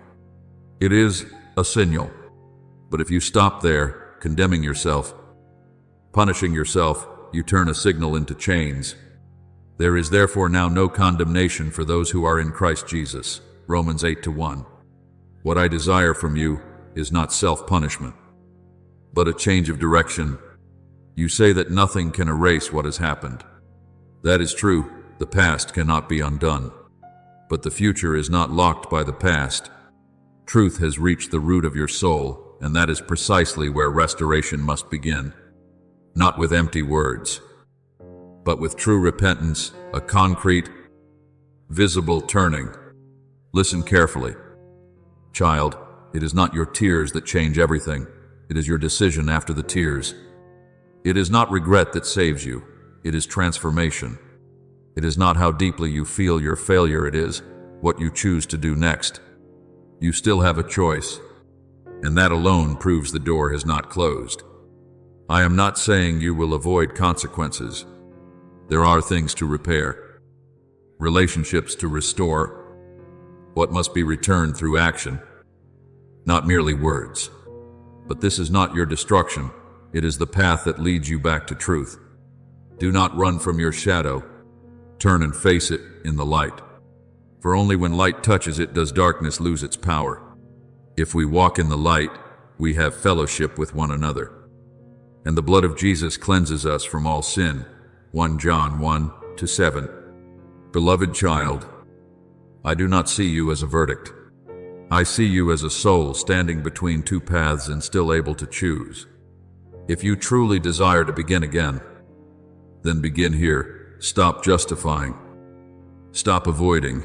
It is a signal. But if you stop there, condemning yourself, punishing yourself, you turn a signal into chains. There is therefore now no condemnation for those who are in Christ Jesus. Romans 8:1. What I desire from you is not self-punishment, but a change of direction. You say that nothing can erase what has happened. That is true. The past cannot be undone. But the future is not locked by the past. Truth has reached the root of your soul, and that is precisely where restoration must begin. Not with empty words, but with true repentance, a concrete, visible turning. Listen carefully. Child, it is not your tears that change everything. It is your decision after the tears. It is not regret that saves you. It is transformation. It is not how deeply you feel your failure. It is what you choose to do next. You still have a choice, and that alone proves the door has not closed. I am not saying you will avoid consequences. There are things to repair, relationships to restore, what must be returned through action, not merely words. But this is not your destruction. It is the path that leads you back to truth. Do not run from your shadow. Turn and face it in the light. For only when light touches it does darkness lose its power. If we walk in the light, we have fellowship with one another. And the blood of Jesus cleanses us from all sin. 1 John 1-7. Beloved child, I do not see you as a verdict. I see you as a soul standing between 2 paths and still able to choose. If you truly desire to begin again, then begin here. Stop justifying. Stop avoiding.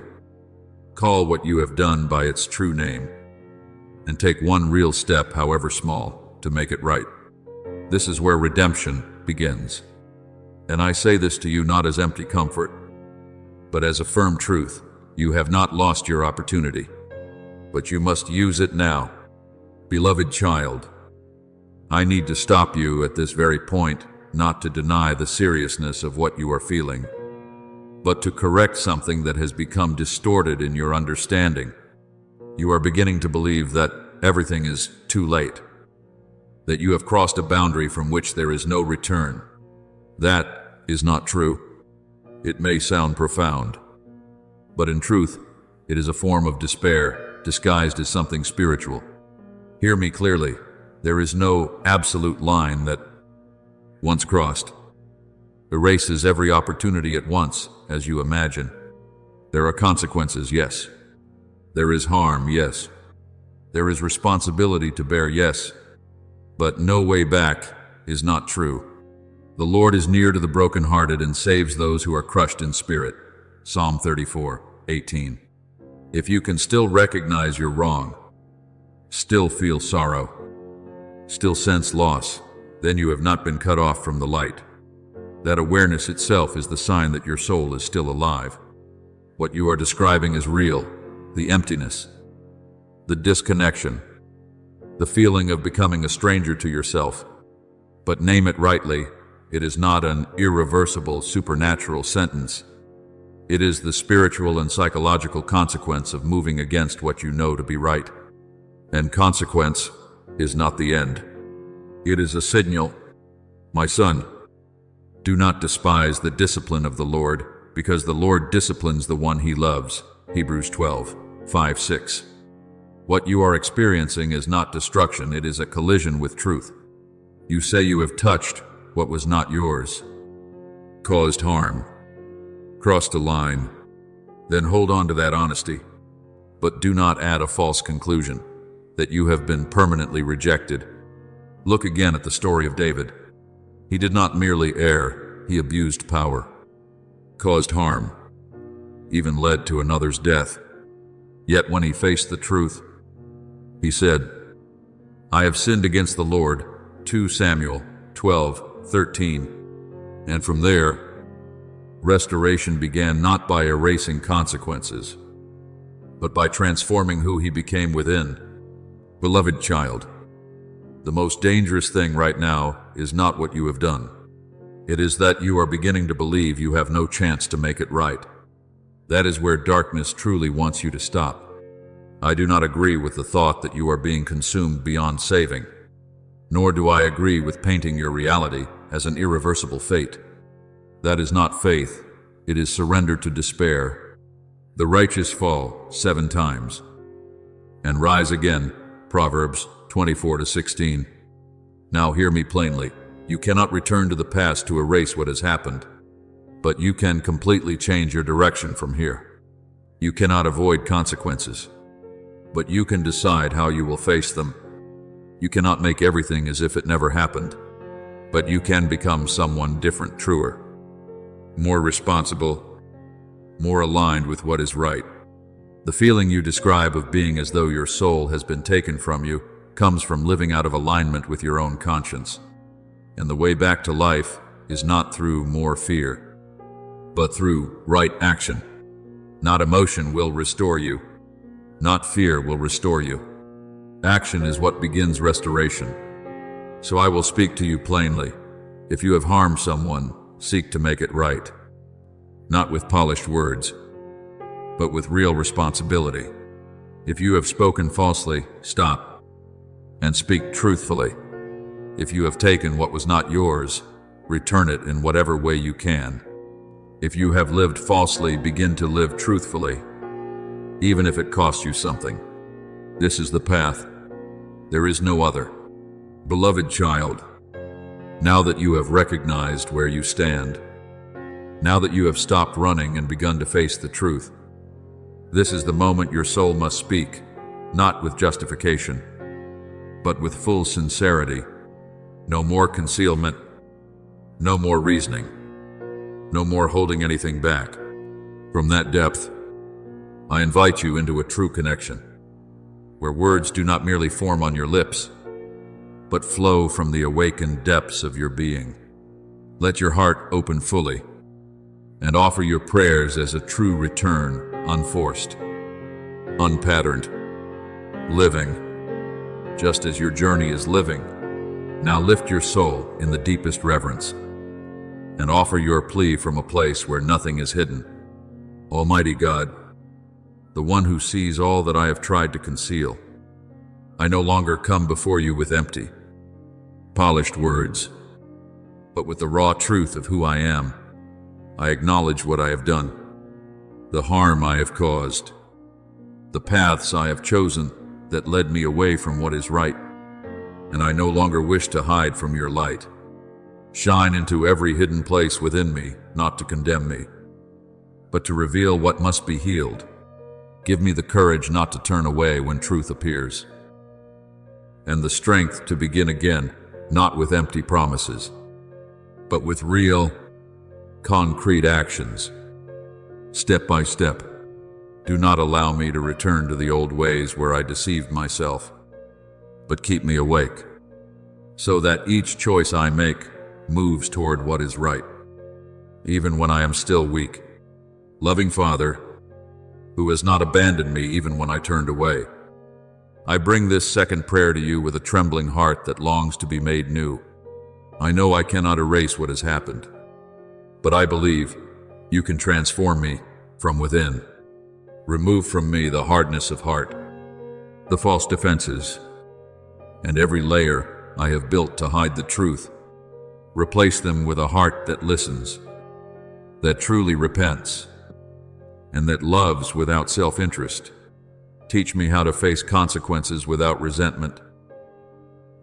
Call what you have done by its true name, and take one real step, however small, to make it right. This is where redemption begins. And I say this to you not as empty comfort, but as a firm truth. You have not lost your opportunity, but you must use it now. Beloved child, I need to stop you at this very point, not to deny the seriousness of what you are feeling, but to correct something that has become distorted in your understanding. You are beginning to believe that everything is too late, that you have crossed a boundary from which there is no return. That is not true. It may sound profound, but in truth, it is a form of despair disguised as something spiritual. Hear me clearly. There is no absolute line that, once crossed, erases every opportunity at once, as you imagine. There are consequences, yes. There is harm, yes. There is responsibility to bear, yes. But no way back is not true. The Lord is near to the brokenhearted and saves those who are crushed in spirit. Psalm 34:18. If you can still recognize you're wrong, still feel sorrow, still sense loss, then you have not been cut off from the light. That awareness itself is the sign that your soul is still alive. What you are describing is real. The emptiness, the disconnection, the feeling of becoming a stranger to yourself. But name it rightly, it is not an irreversible supernatural sentence. It is the spiritual and psychological consequence of moving against what you know to be right. And consequence is not the end. It is a signal. My son, Do not despise the discipline of the Lord, because the Lord disciplines the one he loves. Hebrews 12:5-6. What you are experiencing is not destruction, it is a collision with truth. You say you have touched what was not yours, caused harm, crossed a line, then hold on to that honesty. But do not add a false conclusion that you have been permanently rejected. Look again at the story of David. He did not merely err, he abused power, caused harm, even led to another's death. Yet when he faced the truth, he said, I have sinned against the Lord. 2 Samuel 12:13. And from there, restoration began not by erasing consequences, but by transforming who he became within. Beloved child, the most dangerous thing right now is not what you have done. It is that you are beginning to believe you have no chance to make it right. That is where darkness truly wants you to stop. I do not agree with the thought that you are being consumed beyond saving, nor do I agree with painting your reality as an irreversible fate. That is not faith, it is surrender to despair. The righteous fall 7 times and rise again. Proverbs 24-16. Now hear me plainly. You cannot return to the past to erase what has happened, but you can completely change your direction from here. You cannot avoid consequences, but you can decide how you will face them. You cannot make everything as if it never happened, but you can become someone different, truer, more responsible, more aligned with what is right. The feeling you describe of being as though your soul has been taken from you comes from living out of alignment with your own conscience. And the way back to life is not through more fear, but through right action. Not emotion will restore you. Not fear will restore you. Action is what begins restoration. So I will speak to you plainly. If you have harmed someone, seek to make it right. Not with polished words, but with real responsibility. If you have spoken falsely, stop and speak truthfully. If you have taken what was not yours, return it in whatever way you can. If you have lived falsely, begin to live truthfully, even if it costs you something. This is the path. There is no other. Beloved child, now that you have recognized where you stand, now that you have stopped running and begun to face the truth, this is the moment your soul must speak, not with justification, but with full sincerity. No more concealment, no more reasoning, no more holding anything back. From that depth, I invite you into a true connection, where words do not merely form on your lips, but flow from the awakened depths of your being. Let your heart open fully, and offer your prayers as a true return, unforced, unpatterned, living, just as your journey is living. Now lift your soul in the deepest reverence, and offer your plea from a place where nothing is hidden. Almighty God, the one who sees all that I have tried to conceal, I no longer come before you with empty, polished words, but with the raw truth of who I am. I acknowledge what I have done, the harm I have caused, the paths I have chosen that led me away from what is right, and I no longer wish to hide from your light. Shine into every hidden place within me, not to condemn me, but to reveal what must be healed. Give me the courage not to turn away when truth appears, and the strength to begin again, not with empty promises, but with real, concrete actions. Step by step, do not allow me to return to the old ways where I deceived myself, but keep me awake, so that each choice I make moves toward what is right, even when I am still weak. Loving Father, who has not abandoned me even when I turned away, I bring this second prayer to you with a trembling heart that longs to be made new. I know I cannot erase what has happened, but I believe you can transform me from within. Remove from me the hardness of heart, the false defenses, and every layer I have built to hide the truth. Replace them with a heart that listens, that truly repents, and that loves without self-interest. Teach me how to face consequences without resentment,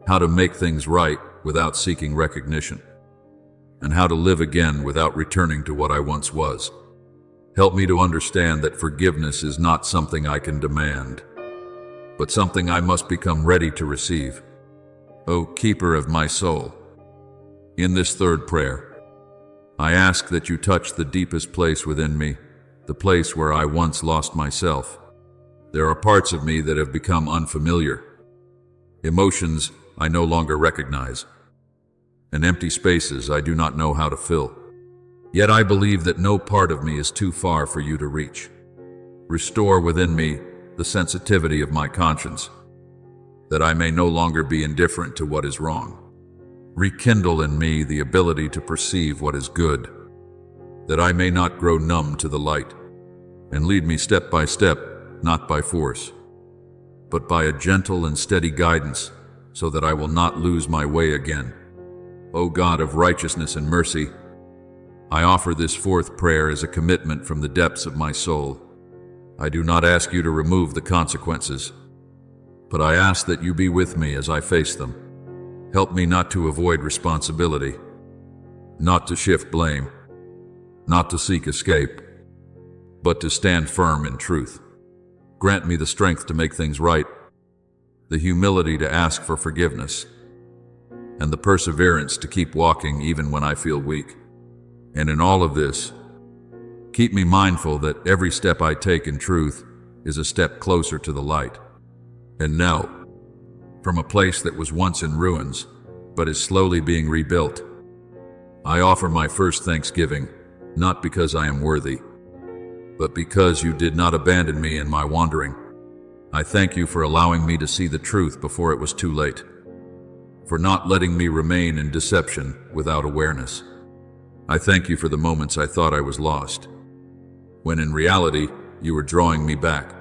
how to make things right without seeking recognition, and how to live again without returning to what I once was. Help me to understand that forgiveness is not something I can demand, but something I must become ready to receive. O Keeper of my soul, in this third prayer, I ask that you touch the deepest place within me, the place where I once lost myself. There are parts of me that have become unfamiliar, emotions I no longer recognize, and empty spaces I do not know how to fill. Yet I believe that no part of me is too far for you to reach. Restore within me the sensitivity of my conscience, that I may no longer be indifferent to what is wrong. Rekindle in me the ability to perceive what is good, that I may not grow numb to the light, and lead me step by step, not by force, but by a gentle and steady guidance, so that I will not lose my way again. O God of righteousness and mercy, I offer this fourth prayer as a commitment from the depths of my soul. I do not ask you to remove the consequences, but I ask that you be with me as I face them. Help me not to avoid responsibility, not to shift blame, not to seek escape, but to stand firm in truth. Grant me the strength to make things right, the humility to ask for forgiveness, and the perseverance to keep walking even when I feel weak. And in all of this, keep me mindful that every step I take in truth is a step closer to the light. And now, from a place that was once in ruins, but is slowly being rebuilt, I offer my first thanksgiving, not because I am worthy, but because you did not abandon me in my wandering. I thank you for allowing me to see the truth before it was too late, for not letting me remain in deception without awareness. I thank you for the moments I thought I was lost, when in reality you were drawing me back.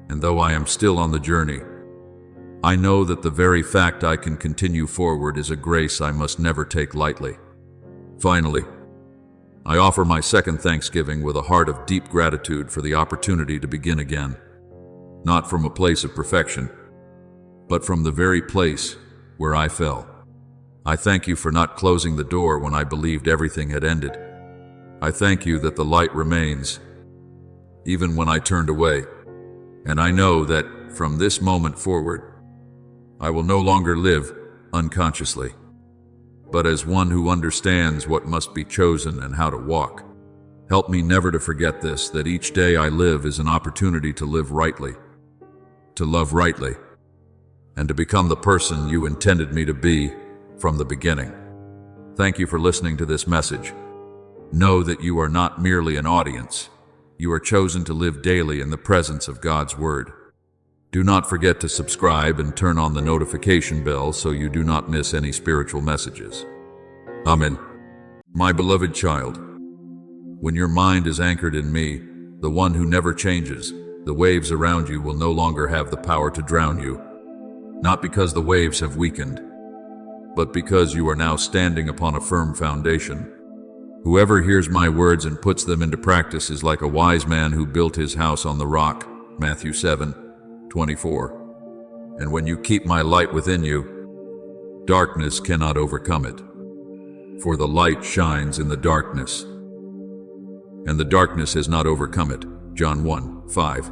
And though I am still on the journey, I know that the very fact I can continue forward is a grace I must never take lightly. Finally, I offer my second thanksgiving with a heart of deep gratitude for the opportunity to begin again, not from a place of perfection, but from the very place where I fell. I thank you for not closing the door when I believed everything had ended. I thank you that the light remains, even when I turned away. And I know that from this moment forward, I will no longer live unconsciously, but as one who understands what must be chosen and how to walk. Help me never to forget this, that each day I live is an opportunity to live rightly, to love rightly, and to become the person you intended me to be from the beginning. Thank you for listening to this message. Know that you are not merely an audience. You are chosen to live daily in the presence of God's Word. Do not forget to subscribe and turn on the notification bell so you do not miss any spiritual messages. Amen. My beloved child, when your mind is anchored in me, the one who never changes, the waves around you will no longer have the power to drown you. Not because the waves have weakened, but because you are now standing upon a firm foundation. Whoever hears my words and puts them into practice is like a wise man who built his house on the rock. Matthew 7:24. And when you keep my light within you, darkness cannot overcome it. For the light shines in the darkness, and the darkness has not overcome it. John 1:5.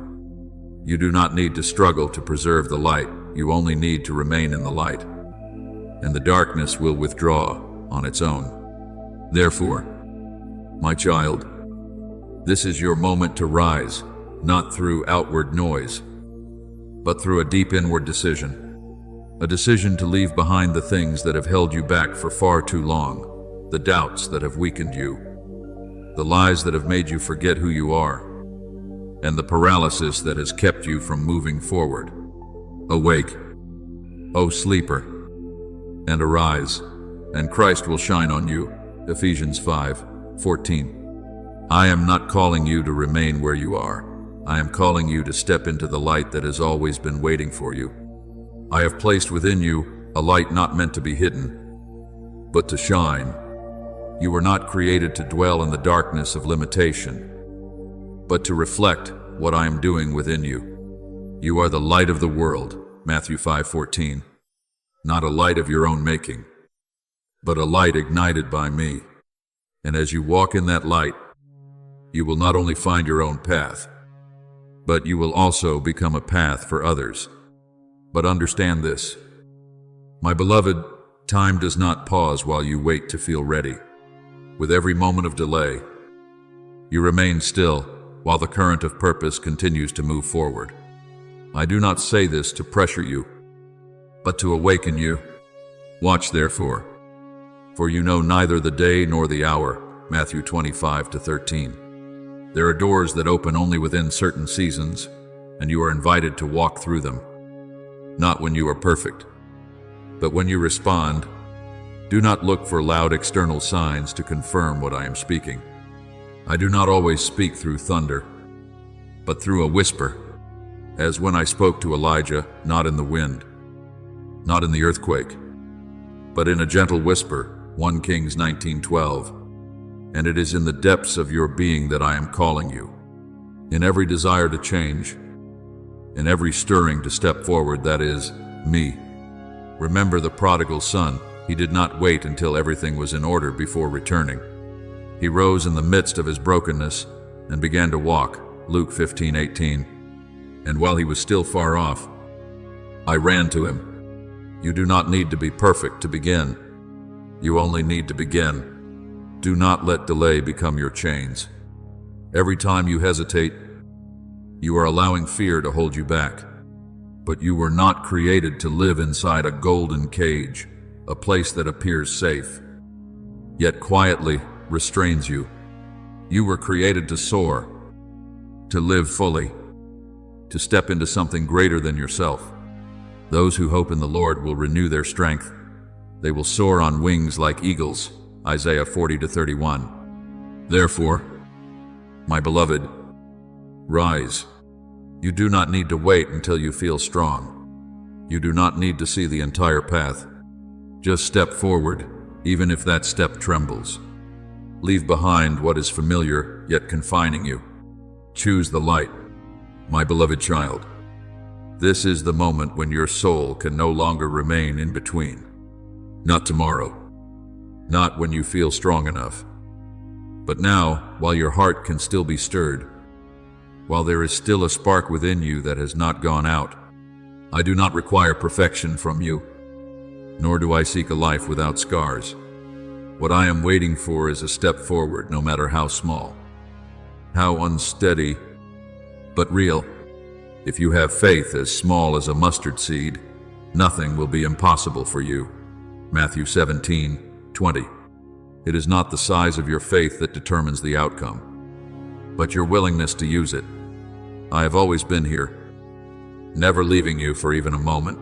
You do not need to struggle to preserve the light. You only need to remain in the light, and the darkness will withdraw on its own. Therefore, my child, this is your moment to rise, not through outward noise, but through a deep inward decision. A decision to leave behind the things that have held you back for far too long, the doubts that have weakened you, the lies that have made you forget who you are, and the paralysis that has kept you from moving forward. Awake, O sleeper, and arise, and Christ will shine on you. Ephesians 5:14. I am not calling you to remain where you are. I am calling you to step into the light that has always been waiting for you. I have placed within you a light not meant to be hidden, but to shine. You were not created to dwell in the darkness of limitation, but to reflect what I am doing within you. You are the light of the world, Matthew 5:14. Not a light of your own making, but a light ignited by me. And as you walk in that light, you will not only find your own path, but you will also become a path for others. But understand this, my beloved, time does not pause while you wait to feel ready. With every moment of delay, you remain still while the current of purpose continues to move forward. I do not say this to pressure you, but to awaken you. Watch therefore, for you know neither the day nor the hour, Matthew 25-13. There are doors that open only within certain seasons, and you are invited to walk through them. Not when you are perfect, but when you respond. Do not look for loud external signs to confirm what I am speaking. I do not always speak through thunder, but through a whisper, as when I spoke to Elijah, not in the wind, not in the earthquake, but in a gentle whisper, 1 Kings 19:12. And it is in the depths of your being that I am calling you. In every desire to change, in every stirring to step forward, that is, me. Remember the prodigal son. He did not wait until everything was in order before returning. He rose in the midst of his brokenness and began to walk, Luke 15:18. And while he was still far off, I ran to him. You do not need to be perfect to begin. You only need to begin. Do not let delay become your chains. Every time you hesitate, you are allowing fear to hold you back. But you were not created to live inside a golden cage, a place that appears safe, yet quietly restrains you. You were created to soar, to live fully, to step into something greater than yourself. Those who hope in the Lord will renew their strength. They will soar on wings like eagles, Isaiah 40-31. Therefore, my beloved, rise. You do not need to wait until you feel strong. You do not need to see the entire path. Just step forward, even if that step trembles. Leave behind what is familiar yet confining you. Choose the light, my beloved child. This is the moment when your soul can no longer remain in between. Not tomorrow, not when you feel strong enough, but now, while your heart can still be stirred, while there is still a spark within you that has not gone out. I do not require perfection from you, nor do I seek a life without scars. What I am waiting for is a step forward, no matter how small, how unsteady, but real. If you have faith as small as a mustard seed, nothing will be impossible for you. Matthew 17:20. It is not the size of your faith that determines the outcome, but your willingness to use it. I have always been here, never leaving you for even a moment,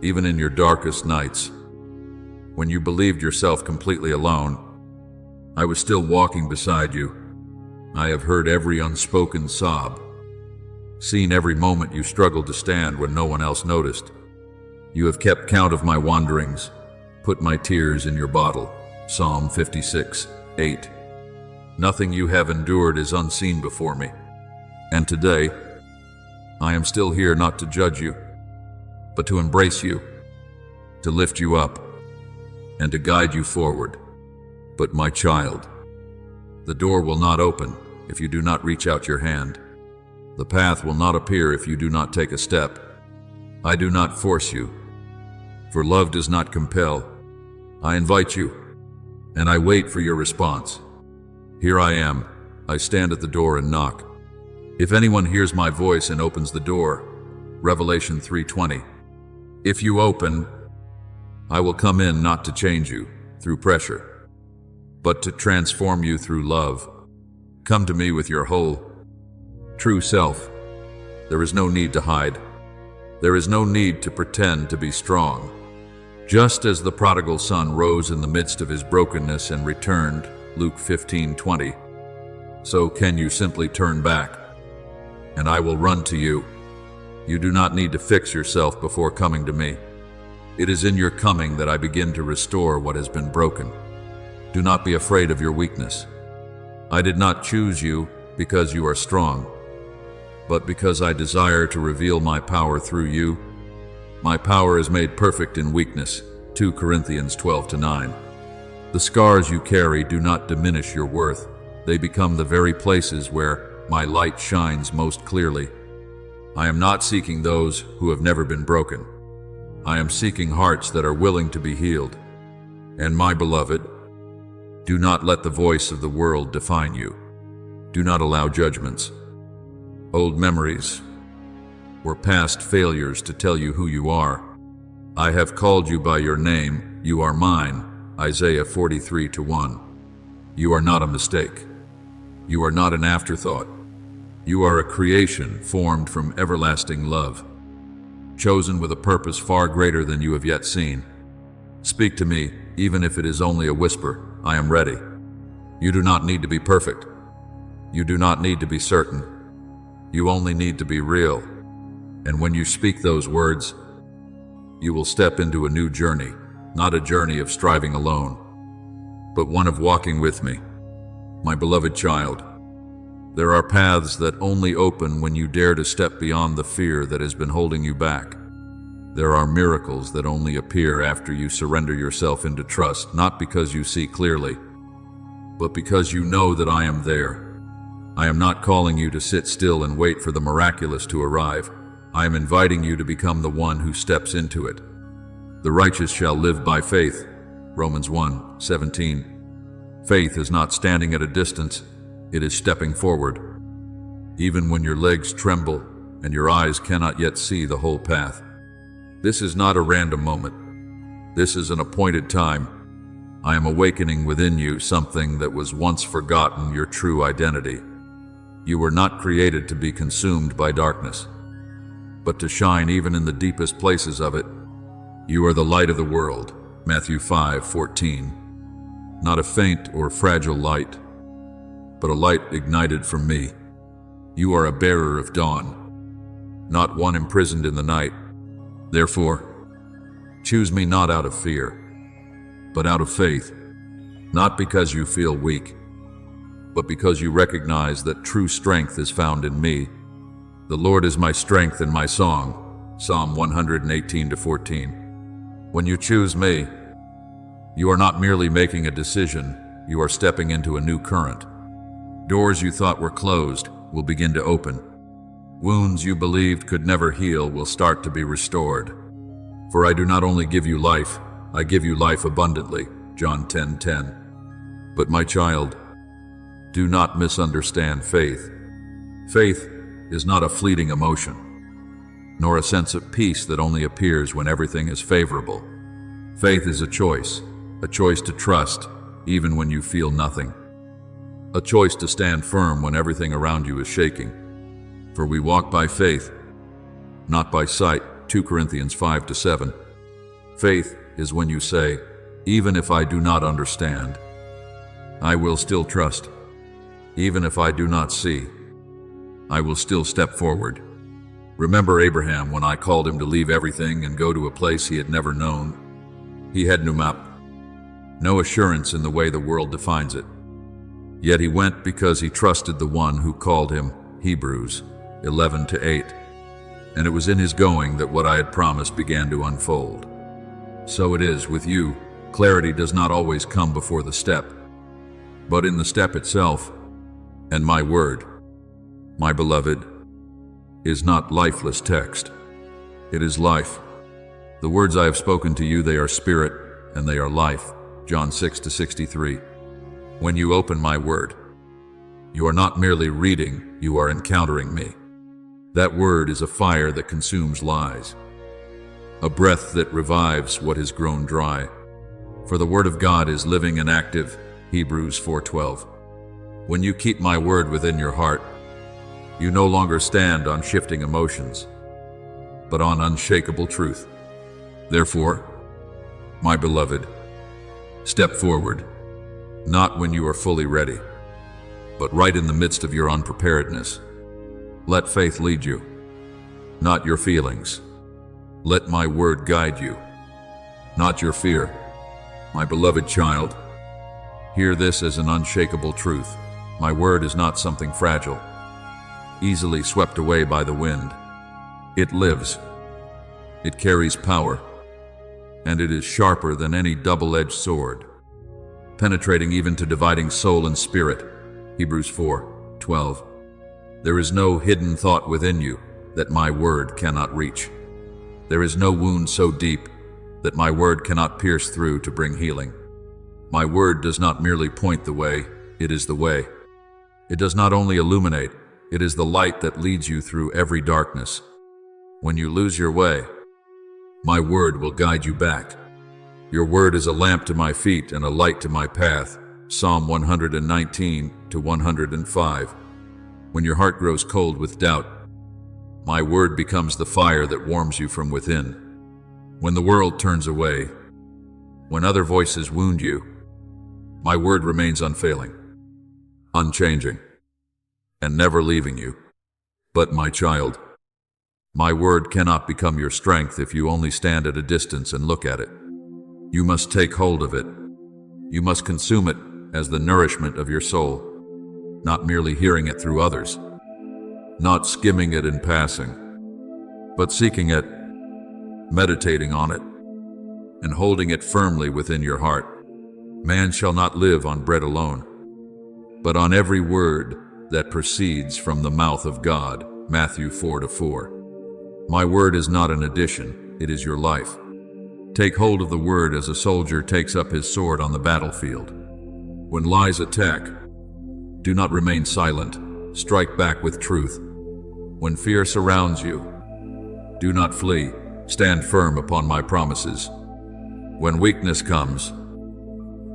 even in your darkest nights. When you believed yourself completely alone, I was still walking beside you. I have heard every unspoken sob, seen every moment you struggled to stand when no one else noticed. You have kept count of my wanderings, put my tears in your bottle. Psalm 56:8. Nothing you have endured is unseen before me. And today, I am still here not to judge you, but to embrace you, to lift you up, and to guide you forward. But my child, the door will not open if you do not reach out your hand. The path will not appear if you do not take a step. I do not force you, for love does not compel. I invite you, and I wait for your response. Here I am. I stand at the door and knock. If anyone hears my voice and opens the door, Revelation 3:20. If you open, I will come in not to change you through pressure, but to transform you through love. Come to me with your whole, true self. There is no need to hide. There is no need to pretend to be strong. Just as the prodigal son rose in the midst of his brokenness and returned, Luke 15:20, so can you simply turn back, and I will run to you. You do not need to fix yourself before coming to me. It is in your coming that I begin to restore what has been broken. Do not be afraid of your weakness. I did not choose you because you are strong, but because I desire to reveal my power through you. My power is made perfect in weakness. 2 Corinthians 12-9. The scars you carry do not diminish your worth. They become the very places where my light shines most clearly. I am not seeking those who have never been broken. I am seeking hearts that are willing to be healed. And my beloved, do not let the voice of the world define you. Do not allow judgments, old memories, or past failures to tell you who you are. I have called you by your name. You are mine. Isaiah 43:1. You are not a mistake. You are not an afterthought. You are a creation formed from everlasting love, chosen with a purpose far greater than you have yet seen. Speak to me, even if it is only a whisper. I am ready. You do not need to be perfect. You do not need to be certain. You only need to be real. And when you speak those words, you will step into a new journey, not a journey of striving alone, but one of walking with me. My beloved child, there are paths that only open when you dare to step beyond the fear that has been holding you back. There are miracles that only appear after you surrender yourself into trust, not because you see clearly, but because you know that I am there. I am not calling you to sit still and wait for the miraculous to arrive. I am inviting you to become the one who steps into it. The righteous shall live by faith. Romans 1:17. Faith is not standing at a distance, it is stepping forward. Even when your legs tremble and your eyes cannot yet see the whole path. This is not a random moment. This is an appointed time. I am awakening within you something that was once forgotten, your true identity. You were not created to be consumed by darkness, but to shine even in the deepest places of it. You are the light of the world. Matthew 5:14. Not a faint or fragile light, but a light ignited from me. You are a bearer of dawn, not one imprisoned in the night. Therefore, choose me not out of fear, but out of faith, not because you feel weak, but because you recognize that true strength is found in me. The Lord is my strength and my song. Psalm 118-14. When you choose me, you are not merely making a decision, you are stepping into a new current. Doors you thought were closed will begin to open. Wounds you believed could never heal will start to be restored. For I do not only give you life, I give you life abundantly. John 10:10. But my child, do not misunderstand faith. Faith is not a fleeting emotion, nor a sense of peace that only appears when everything is favorable. Faith is a choice to trust even when you feel nothing, a choice to stand firm when everything around you is shaking. For we walk by faith, not by sight. 2 Corinthians 5-7. Faith is when you say, even if I do not understand, I will still trust. Even if I do not see, I will still step forward. Remember Abraham when I called him to leave everything and go to a place he had never known. He had no map, no assurance in the way the world defines it. Yet he went because he trusted the one who called him. Hebrews 11-8. And it was in his going that what I had promised began to unfold. So it is with you. Clarity does not always come before the step, but in the step itself. And my word, my beloved, is not lifeless text. It is life. The words I have spoken to you, they are spirit and they are life. John 6-63. When you open my word, you are not merely reading, you are encountering me. That word is a fire that consumes lies, a breath that revives what has grown dry. For the word of God is living and active. Hebrews 4:12. When you keep my word within your heart, you no longer stand on shifting emotions, but on unshakable truth. Therefore, my beloved, step forward, not when you are fully ready, but right in the midst of your unpreparedness. Let faith lead you, not your feelings. Let my word guide you. not your fear. My beloved child, hear this as an unshakable truth. My word is not something fragile, easily swept away by the wind. It lives. It carries power, and it is sharper than any double-edged sword, penetrating even to dividing soul and spirit. Hebrews 4:12. There is no hidden thought within you that my word cannot reach. There is no wound so deep that my word cannot pierce through to bring healing. My word does not merely point the way, it is the way. It does not only illuminate, it is the light that leads you through every darkness. When you lose your way, my word will guide you back. Your word is a lamp to my feet and a light to my path. Psalm 119-105. When your heart grows cold with doubt, my word becomes the fire that warms you from within. When the world turns away, when other voices wound you, my word remains unfailing, unchanging, and never leaving you. But my child, my word cannot become your strength if you only stand at a distance and look at it. You must take hold of it. You must consume it as the nourishment of your soul, not merely hearing it through others, not skimming it in passing, but seeking it, meditating on it, and holding it firmly within your heart. Man shall not live on bread alone, but on every word that proceeds from the mouth of God. Matthew 4:4. My word is not an addition, it is your life. Take hold of the word as a soldier takes up his sword on the battlefield. When lies attack, do not remain silent, strike back with truth. When fear surrounds you, do not flee, stand firm upon my promises. When weakness comes,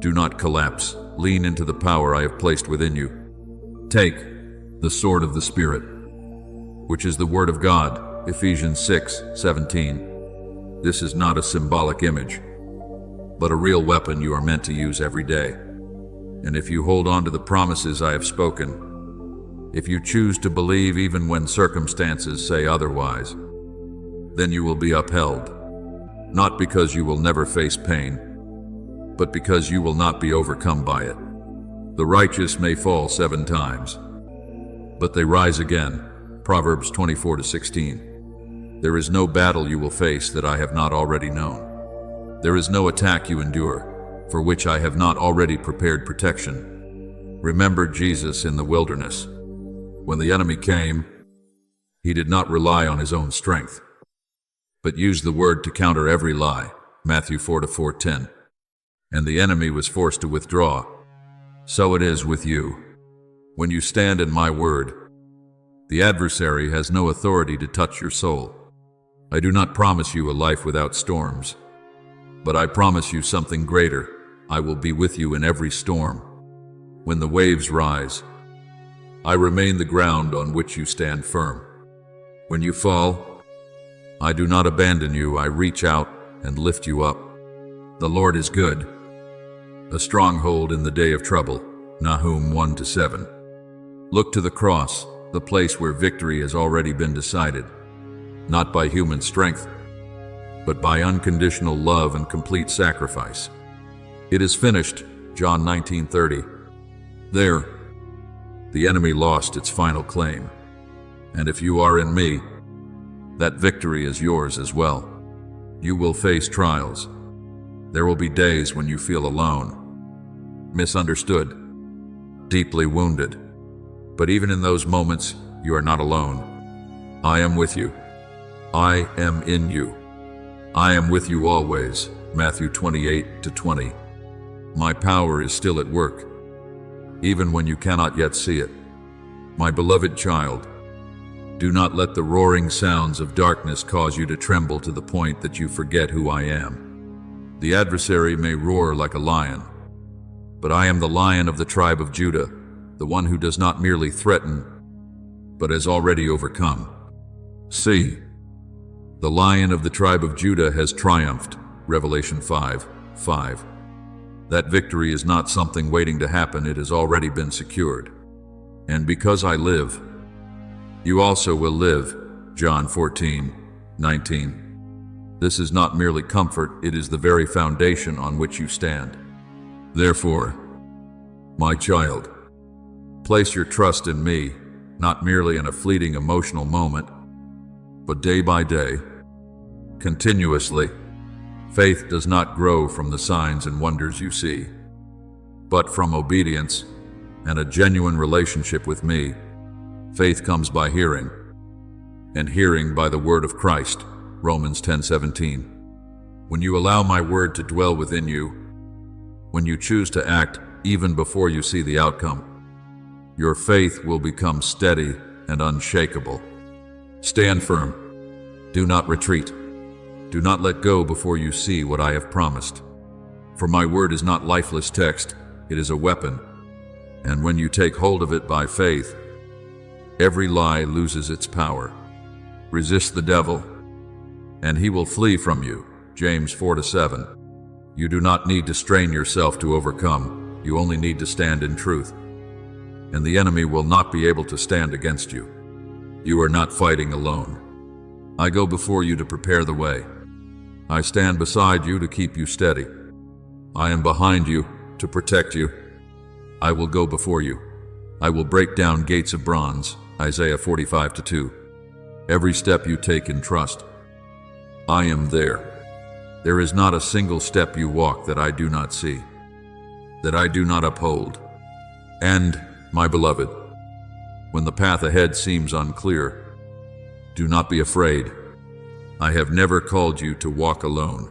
do not collapse, lean into the power I have placed within you. Take the sword of the Spirit, which is the word of God. Ephesians 6:17. This is not a symbolic image, but a real weapon you are meant to use every day. And if you hold on to the promises I have spoken, if you choose to believe even when circumstances say otherwise, then you will be upheld, not because you will never face pain, but because you will not be overcome by it. The righteous may fall 7 times, but they rise again. Proverbs 24:16. There is no battle you will face that I have not already known. There is no attack you endure, for which I have not already prepared protection. Remember Jesus in the wilderness. When the enemy came, he did not rely on his own strength, but used the word to counter every lie. Matthew 4:4-10. And the enemy was forced to withdraw. So it is with you. When you stand in my word, the adversary has no authority to touch your soul. I do not promise you a life without storms, but I promise you something greater. I will be with you in every storm. When the waves rise, I remain the ground on which you stand firm. When you fall, I do not abandon you. I reach out and lift you up. The Lord is good, a stronghold in the day of trouble. Nahum 1-7. Look to the cross, the place where victory has already been decided, not by human strength, but by unconditional love and complete sacrifice. It is finished, John 19:30. There, the enemy lost its final claim. And if you are in me, that victory is yours as well. You will face trials. There will be days when you feel alone, misunderstood, deeply wounded. But even in those moments, you are not alone. I am with you. I am in you. I am with you always. Matthew 28-20. My power is still at work, even when you cannot yet see it. My beloved child, do not let the roaring sounds of darkness cause you to tremble to the point that you forget who I am. The adversary may roar like a lion, but I am the Lion of the tribe of Judah, the one who does not merely threaten, but has already overcome. See, the Lion of the tribe of Judah has triumphed. Revelation 5:5. That victory is not something waiting to happen, it has already been secured. And because I live, you also will live. John 14:19. This is not merely comfort, it is the very foundation on which you stand. Therefore, my child, place your trust in me, not merely in a fleeting emotional moment, but day by day, continuously. Faith does not grow from the signs and wonders you see, but from obedience and a genuine relationship with me. Faith comes by hearing, and hearing by the word of Christ. Romans 10:17. When you allow my word to dwell within you, when you choose to act even before you see the outcome, your faith will become steady and unshakable. Stand firm. Do not retreat. Do not let go before you see what I have promised. For my word is not lifeless text, it is a weapon. And when you take hold of it by faith, every lie loses its power. Resist the devil, and he will flee from you. James 4:7. You do not need to strain yourself to overcome. You only need to stand in truth. And the enemy will not be able to stand against you. You are not fighting alone. I go before you to prepare the way. I stand beside you to keep you steady. I am behind you to protect you. I will go before you. I will break down gates of bronze. Isaiah 45:2. Every step you take in trust, I am there. There is not a single step you walk that I do not see, that I do not uphold. And, my beloved, when the path ahead seems unclear, do not be afraid. I have never called you to walk alone.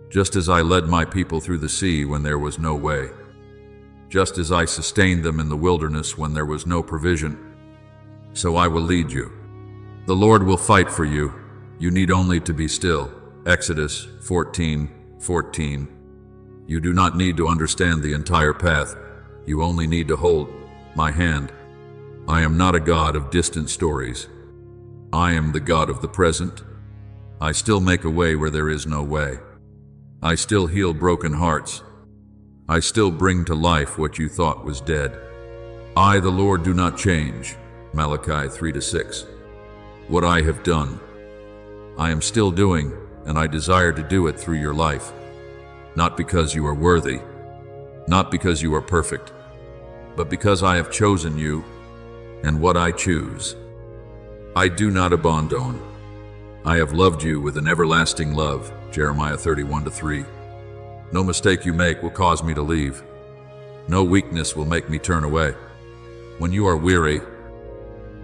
Just as I led my people through the sea when there was no way, just as I sustained them in the wilderness when there was no provision, so I will lead you. The Lord will fight for you. You need only to be still. Exodus 14:14. You do not need to understand the entire path. You only need to hold my hand. I am not a God of distant stories. I am the God of the present. I still make a way where there is no way. I still heal broken hearts. I still bring to life what you thought was dead. I, the Lord, do not change. Malachi 3:6. What I have done, I am still doing, and I desire to do it through your life. Not because you are worthy, not because you are perfect, but because I have chosen you and what I choose. I do not abandon. I have loved you with an everlasting love. Jeremiah 31:3. No mistake you make will cause me to leave. No weakness will make me turn away. When you are weary,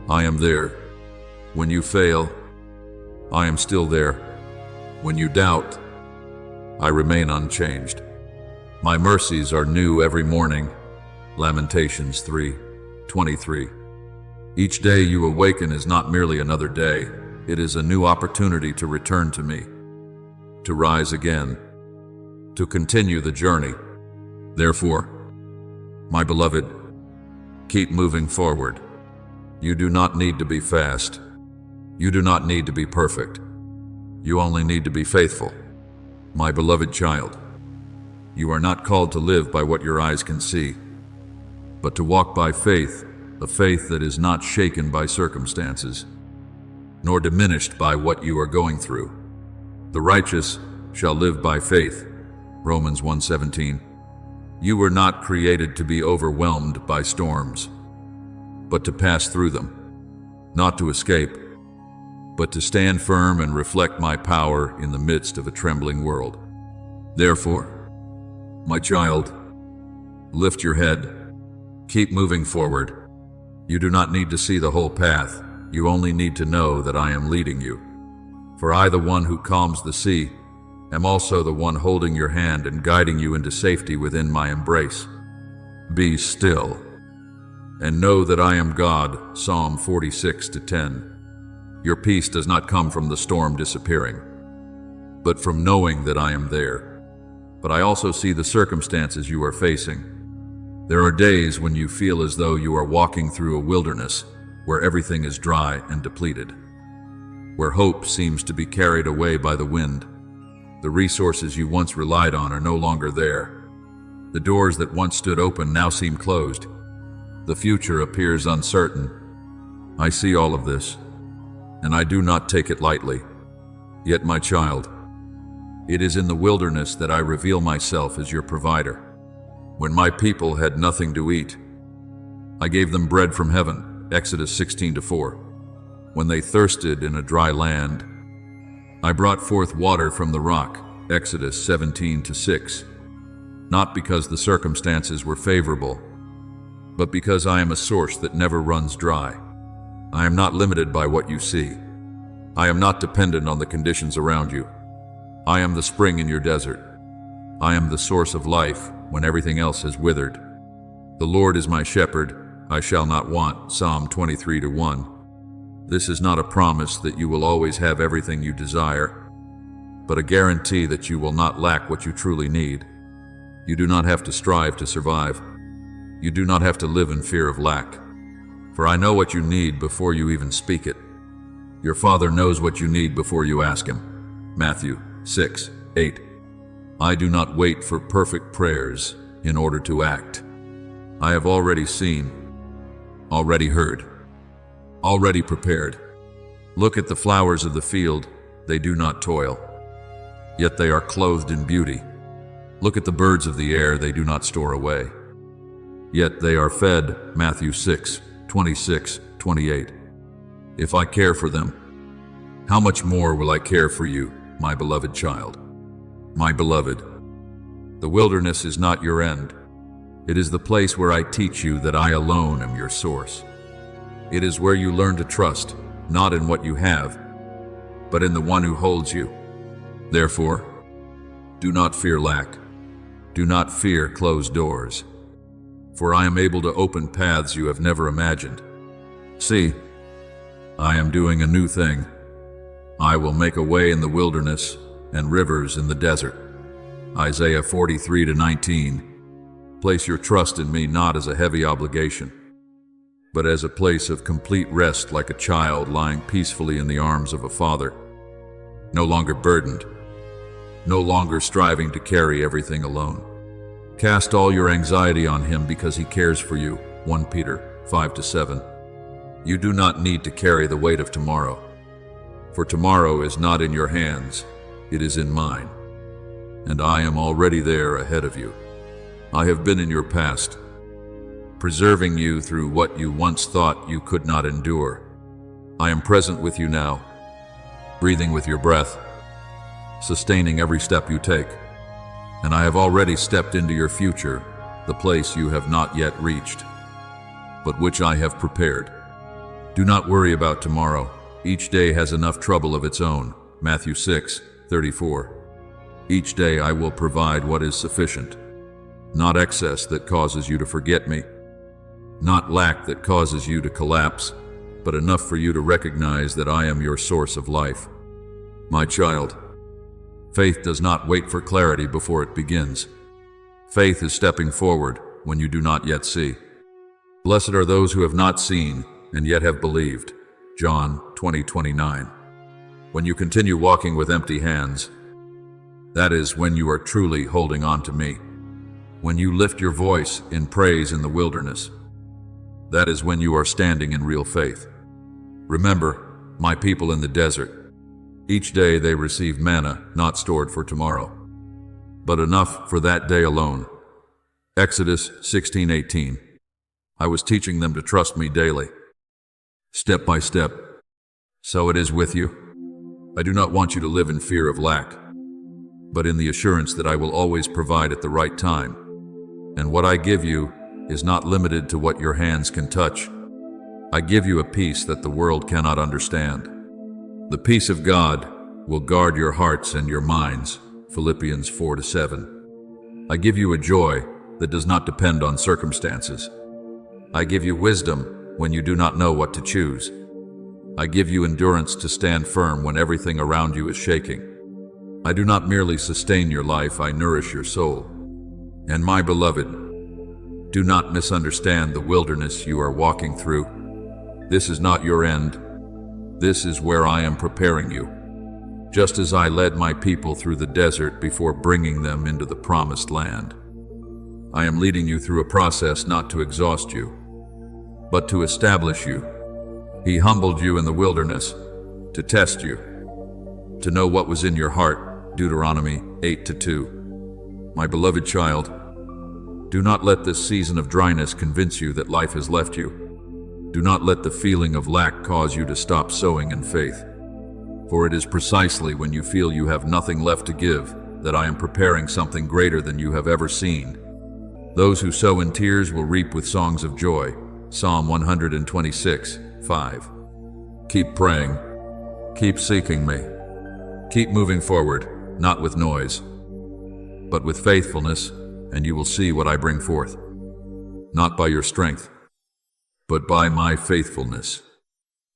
I am there. When you fail, I am still there. When you doubt, I remain unchanged. My mercies are new every morning. Lamentations 3:23. Each day you awaken is not merely another day. It is a new opportunity to return to me, to rise again, to continue the journey. Therefore, my beloved, keep moving forward. You do not need to be fast. You do not need to be perfect. You only need to be faithful. My beloved child, you are not called to live by what your eyes can see, but to walk by faith, a faith that is not shaken by circumstances, nor diminished by what you are going through. The righteous shall live by faith. Romans 1:17. You were not created to be overwhelmed by storms, but to pass through them, not to escape, but to stand firm and reflect my power in the midst of a trembling world. Therefore, my child, lift your head, keep moving forward. You do not need to see the whole path. You only need to know that I am leading you. For I, the one who calms the sea, am also the one holding your hand and guiding you into safety within my embrace. Be still and know that I am God. Psalm 46:10. Your peace does not come from the storm disappearing, but from knowing that I am there. But I also see the circumstances you are facing. There are days when you feel as though you are walking through a wilderness where everything is dry and depleted, where hope seems to be carried away by the wind. The resources you once relied on are no longer there. The doors that once stood open now seem closed. The future appears uncertain. I see all of this, and I do not take it lightly. Yet, my child, It is in the wilderness that I reveal myself as your provider. When my people had nothing to eat, I gave them bread from heaven, Exodus 16:4. When they thirsted in a dry land, I brought forth water from the rock, Exodus 17:6. Not because the circumstances were favorable, but because I am a source that never runs dry. I am not limited by what you see. I am not dependent on the conditions around you. I am the spring in your desert. I am the source of life when everything else has withered. The Lord is my shepherd, I shall not want, Psalm 23:1. This is not a promise that you will always have everything you desire, but a guarantee that you will not lack what you truly need. You do not have to strive to survive. You do not have to live in fear of lack. For I know what you need before you even speak it. Your Father knows what you need before you ask Him. Matthew 6:8. I do not wait for perfect prayers in order to act. I have already seen, already heard, already prepared. Look at the flowers of the field, they do not toil, yet they are clothed in beauty. Look at the birds of the air, they do not store away, yet they are fed, Matthew 6:26-28. If I care for them, how much more will I care for you, my beloved child? My beloved, the wilderness is not your end. It is the place where I teach you that I alone am your source. It is where you learn to trust, not in what you have, but in the one who holds you. Therefore, do not fear lack. Do not fear closed doors, for I am able to open paths you have never imagined. See, I am doing a new thing. I will make a way in the wilderness and rivers in the desert. Isaiah 43:19. Place your trust in me not as a heavy obligation, but as a place of complete rest, like a child lying peacefully in the arms of a father, no longer burdened, no longer striving to carry everything alone. Cast all your anxiety on Him because He cares for you, 1 Peter 5-7. You do not need to carry the weight of tomorrow, for tomorrow is not in your hands, it is in mine, and I am already there ahead of you. I have been in your past, preserving you through what you once thought you could not endure. I am present with you now, breathing with your breath, sustaining every step you take, and I have already stepped into your future, the place you have not yet reached, but which I have prepared. Do not worry about tomorrow. Each day has enough trouble of its own. Matthew 6:34. Each day I will provide what is sufficient, not excess that causes you to forget me, not lack that causes you to collapse, but enough for you to recognize that I am your source of life. My child, faith does not wait for clarity before it begins. Faith is stepping forward when you do not yet see. Blessed are those who have not seen and yet have believed. John 20:29. When you continue walking with empty hands, that is when you are truly holding on to me. When you lift your voice in praise in the wilderness, that is when you are standing in real faith. Remember, my people in the desert, each day they receive manna not stored for tomorrow, but enough for that day alone. Exodus 16:18. I was teaching them to trust me daily, step by step. So it is with you. I do not want you to live in fear of lack, but in the assurance that I will always provide at the right time. And what I give you is not limited to what your hands can touch. I give you a peace that the world cannot understand. The peace of God will guard your hearts and your minds. Philippians 4-7. I give you a joy that does not depend on circumstances. I give you wisdom when you do not know what to choose. I give you endurance to stand firm when everything around you is shaking. I do not merely sustain your life, I nourish your soul. And my beloved, do not misunderstand the wilderness you are walking through. This is not your end. This is where I am preparing you. Just as I led my people through the desert before bringing them into the promised land, I am leading you through a process not to exhaust you, but to establish you. He humbled you in the wilderness to test you, to know what was in your heart, Deuteronomy 8:2. My beloved child, do not let this season of dryness convince you that life has left you. Do not let the feeling of lack cause you to stop sowing in faith. For it is precisely when you feel you have nothing left to give that I am preparing something greater than you have ever seen. Those who sow in tears will reap with songs of joy. Psalm 126:5. Keep praying. Keep seeking me. Keep moving forward, not with noise, but with faithfulness, and you will see what I bring forth. Not by your strength, but by my faithfulness.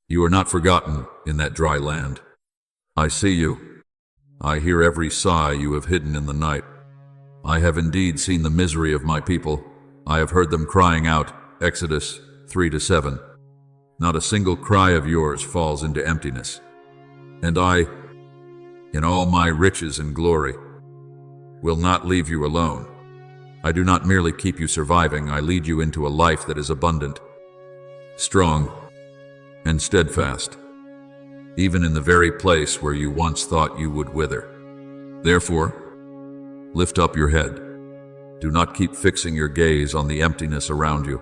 You are not forgotten in that dry land. I see you. I hear every sigh you have hidden in the night. I have indeed seen the misery of my people. I have heard them crying out, Exodus 3-7. Not a single cry of yours falls into emptiness. And I, in all my riches and glory, will not leave you alone. I do not merely keep you surviving, I lead you into a life that is abundant, strong, and steadfast, even in the very place where you once thought you would wither. Therefore, lift up your head. Do not keep fixing your gaze on the emptiness around you.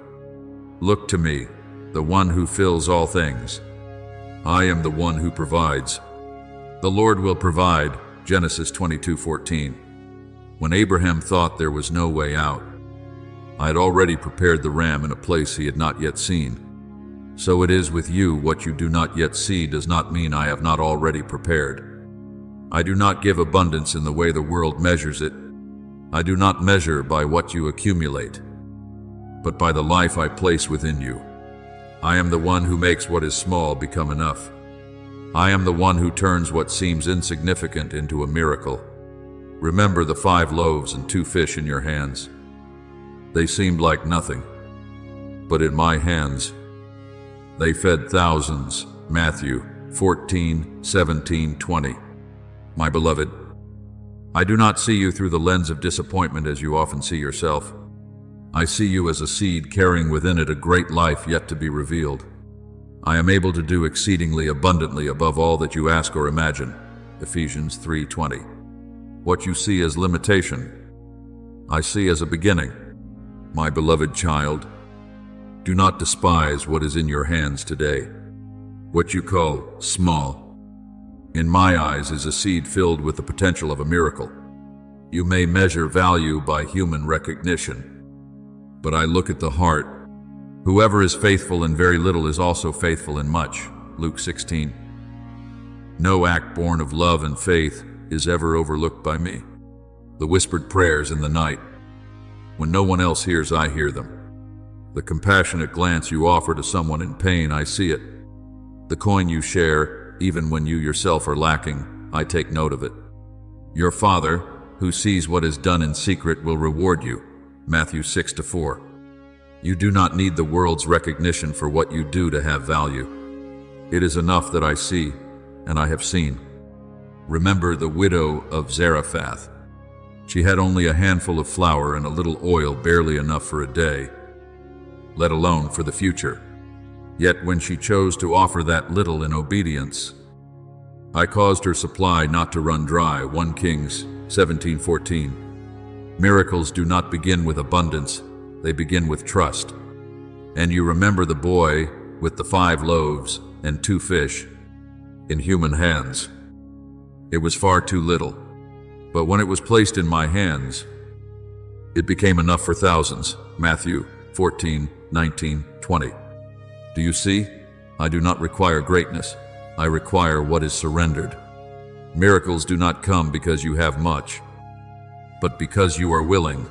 Look to me, the one who fills all things. I am the one who provides. The Lord will provide, Genesis 22:14. When Abraham thought there was no way out, I had already prepared the ram in a place he had not yet seen. So it is with you, what you do not yet see does not mean I have not already prepared. I do not give abundance in the way the world measures it. I do not measure by what you accumulate, but by the life I place within you. I am the one who makes what is small become enough. I am the one who turns what seems insignificant into a miracle. Remember the 5 loaves and 2 fish in your hands. They seemed like nothing, but in my hands they fed thousands. Matthew 14:17-20. My beloved, I do not see you through the lens of disappointment as you often see yourself. I see you as a seed carrying within it a great life yet to be revealed. I am able to do exceedingly abundantly above all that you ask or imagine. Ephesians 3:20. What you see as limitation, I see as a beginning. My beloved child, do not despise what is in your hands today. What you call small, in my eyes, is a seed filled with the potential of a miracle. You may measure value by human recognition, but I look at the heart. Whoever is faithful in very little is also faithful in much. Luke 16. No act born of love and faith is ever overlooked by me. The whispered prayers in the night, when no one else hears, I hear them. The compassionate glance you offer to someone in pain, I see it. The coin you share, even when you yourself are lacking, I take note of it. Your Father, who sees what is done in secret, will reward you. Matthew 6-4. You do not need the world's recognition for what you do to have value. It is enough that I see, and I have seen. Remember the widow of Zarephath. She had only a handful of flour and a little oil, barely enough for a day, let alone for the future. Yet when she chose to offer that little in obedience, I caused her supply not to run dry. 1 Kings 17:14. Miracles do not begin with abundance, they begin with trust. And you remember the boy with the 5 loaves and 2 fish in human hands. It was far too little, but when it was placed in my hands, it became enough for thousands. Matthew 14:19-20. Do you see? I do not require greatness. I require what is surrendered. Miracles do not come because you have much, but because you are willing.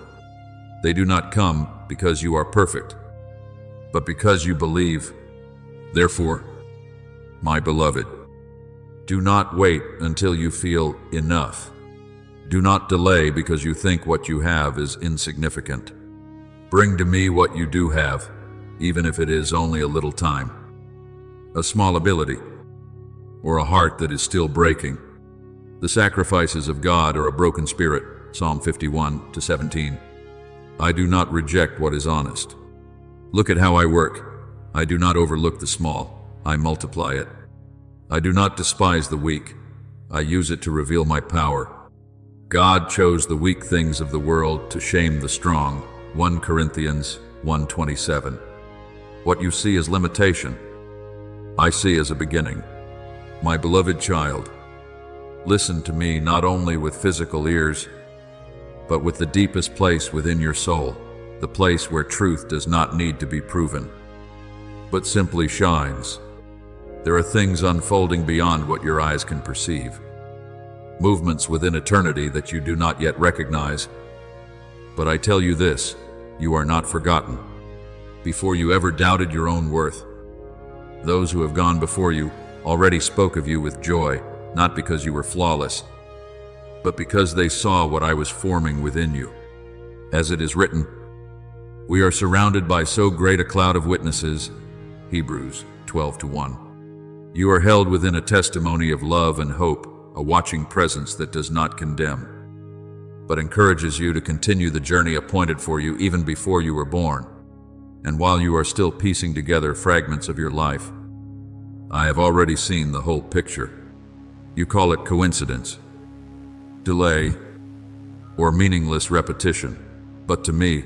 They do not come because you are perfect, but because you believe. Therefore, my beloved, do not wait until you feel enough. Do not delay because you think what you have is insignificant. Bring to me what you do have, even if it is only a little time, a small ability, or a heart that is still breaking. The sacrifices of God are a broken spirit. Psalm 51-17. I do not reject what is honest. Look at how I work. I do not overlook the small. I multiply it. I do not despise the weak. I use it to reveal my power. God chose the weak things of the world to shame the strong. 1 Corinthians 1:27. What you see as limitation, I see as a beginning. My beloved child, listen to me not only with physical ears, but with the deepest place within your soul, the place where truth does not need to be proven, but simply shines. There are things unfolding beyond what your eyes can perceive, movements within eternity that you do not yet recognize. But I tell you this, you are not forgotten. Before you ever doubted your own worth, those who have gone before you already spoke of you with joy, not because you were flawless, but because they saw what I was forming within you. As it is written, we are surrounded by so great a cloud of witnesses, Hebrews 12:1. You are held within a testimony of love and hope, a watching presence that does not condemn, but encourages you to continue the journey appointed for you even before you were born. And while you are still piecing together fragments of your life, I have already seen the whole picture. You call it coincidence, delay, or meaningless repetition, but to me,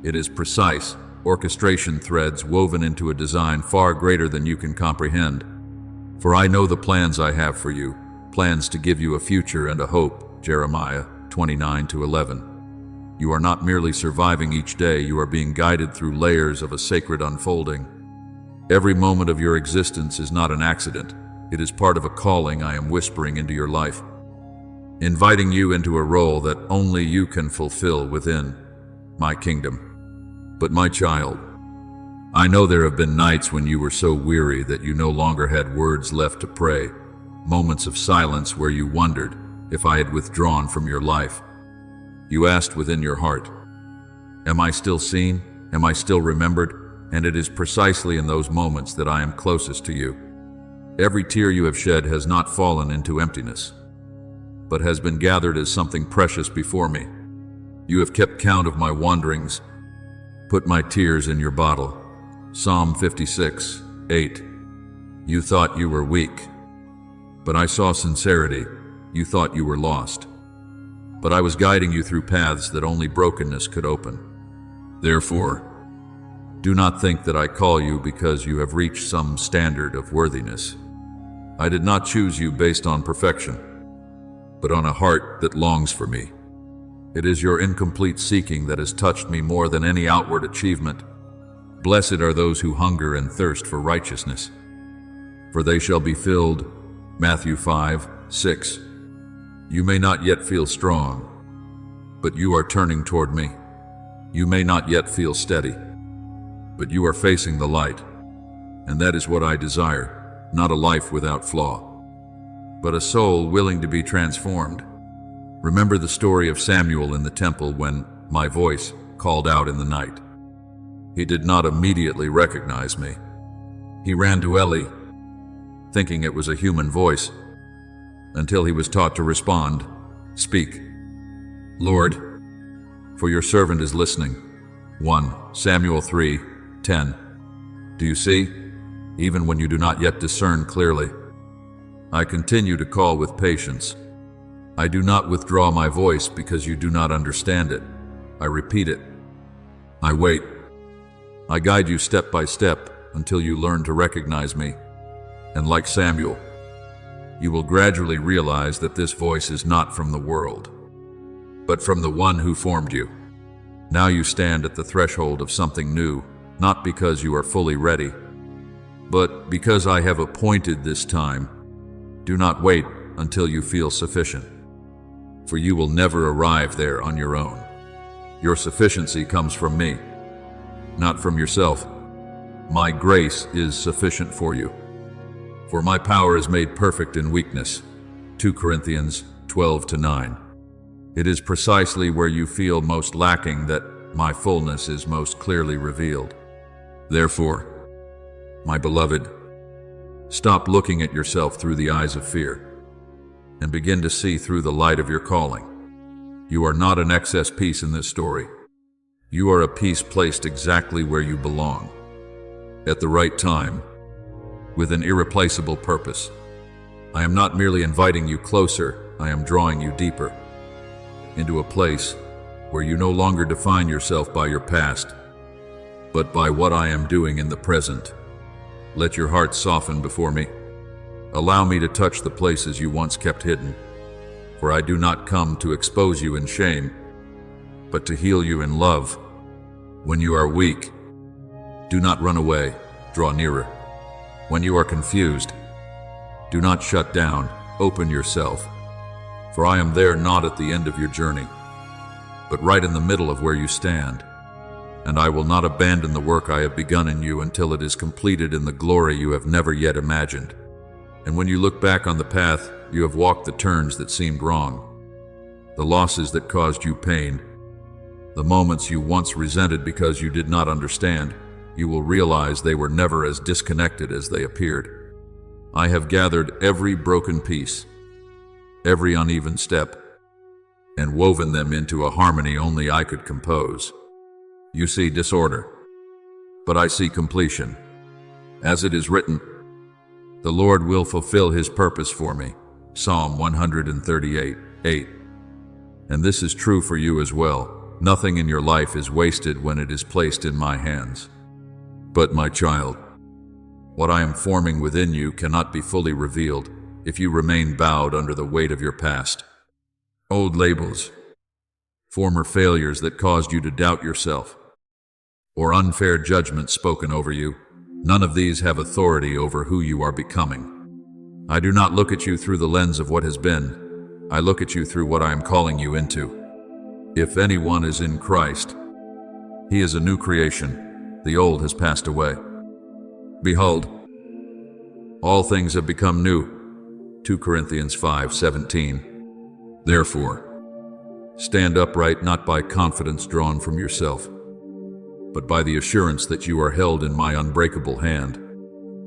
it is precise orchestration threads woven into a design far greater than you can comprehend. For I know the plans I have for you, plans to give you a future and a hope. Jeremiah 29:11. You are not merely surviving each day, you are being guided through layers of a sacred unfolding. Every moment of your existence is not an accident. It is part of a calling I am whispering into your life, inviting you into a role that only you can fulfill within my kingdom. But my child, I know there have been nights when you were so weary that you no longer had words left to pray, moments of silence where you wondered if I had withdrawn from your life. You asked within your heart, am I still seen? Am I still remembered? And it is precisely in those moments that I am closest to you. Every tear you have shed has not fallen into emptiness, but has been gathered as something precious before me. You have kept count of my wanderings, put my tears in your bottle. Psalm 56:8. You thought you were weak, but I saw sincerity. You thought you were lost, but I was guiding you through paths that only brokenness could open. Therefore, do not think that I call you because you have reached some standard of worthiness. I did not choose you based on perfection, but on a heart that longs for me. It is your incomplete seeking that has touched me more than any outward achievement. Blessed are those who hunger and thirst for righteousness, for they shall be filled. Matthew 5:6. You may not yet feel strong, but you are turning toward me. You may not yet feel steady, but you are facing the light. And that is what I desire, not a life without flaw, but a soul willing to be transformed. Remember the story of Samuel in the temple when my voice called out in the night. He did not immediately recognize me. He ran to Eli, thinking it was a human voice, until he was taught to respond, "Speak, Lord, for your servant is listening." 1 Samuel 3:10. Do you see? Even when you do not yet discern clearly, I continue to call with patience. I do not withdraw my voice because you do not understand it. I repeat it. I wait. I guide you step by step until you learn to recognize me. And like Samuel, you will gradually realize that this voice is not from the world, but from the one who formed you. Now you stand at the threshold of something new, not because you are fully ready, but because I have appointed this time. Do not wait until you feel sufficient, for you will never arrive there on your own. Your sufficiency comes from me, not from yourself. My grace is sufficient for you, for my power is made perfect in weakness. 2 Corinthians 12:9. It is precisely where you feel most lacking that my fullness is most clearly revealed. Therefore, my beloved, stop looking at yourself through the eyes of fear and begin to see through the light of your calling. You are not an excess piece in this story. You are a piece placed exactly where you belong, at the right time, with an irreplaceable purpose. I am not merely inviting you closer, I am drawing you deeper. into a place where you no longer define yourself by your past, but by what I am doing in the present. Let your heart soften before me. Allow me to touch the places you once kept hidden, for I do not come to expose you in shame, but to heal you in love. When you are weak, do not run away, draw nearer. When you are confused, do not shut down, open yourself. For I am there not at the end of your journey, but right in the middle of where you stand. And I will not abandon the work I have begun in you until it is completed in the glory you have never yet imagined. And when you look back on the path you have walked, the turns that seemed wrong, the losses that caused you pain, the moments you once resented because you did not understand, you will realize they were never as disconnected as they appeared. I have gathered every broken piece, every uneven step, and woven them into a harmony only I could compose. You see disorder, but I see completion. As it is written, the Lord will fulfill his purpose for me. Psalm 138:8. And this is true for you as well. Nothing in your life is wasted when it is placed in my hands. But my child, what I am forming within you cannot be fully revealed if you remain bowed under the weight of your past. Old labels, former failures that caused you to doubt yourself, or unfair judgments spoken over you, none of these have authority over who you are becoming. I do not look at you through the lens of what has been. I look at you through what I am calling you into. If anyone is in Christ, he is a new creation. The old has passed away. Behold, all things have become new. 2 Corinthians 5:17. Therefore, stand upright, not by confidence drawn from yourself, but by the assurance that you are held in my unbreakable hand.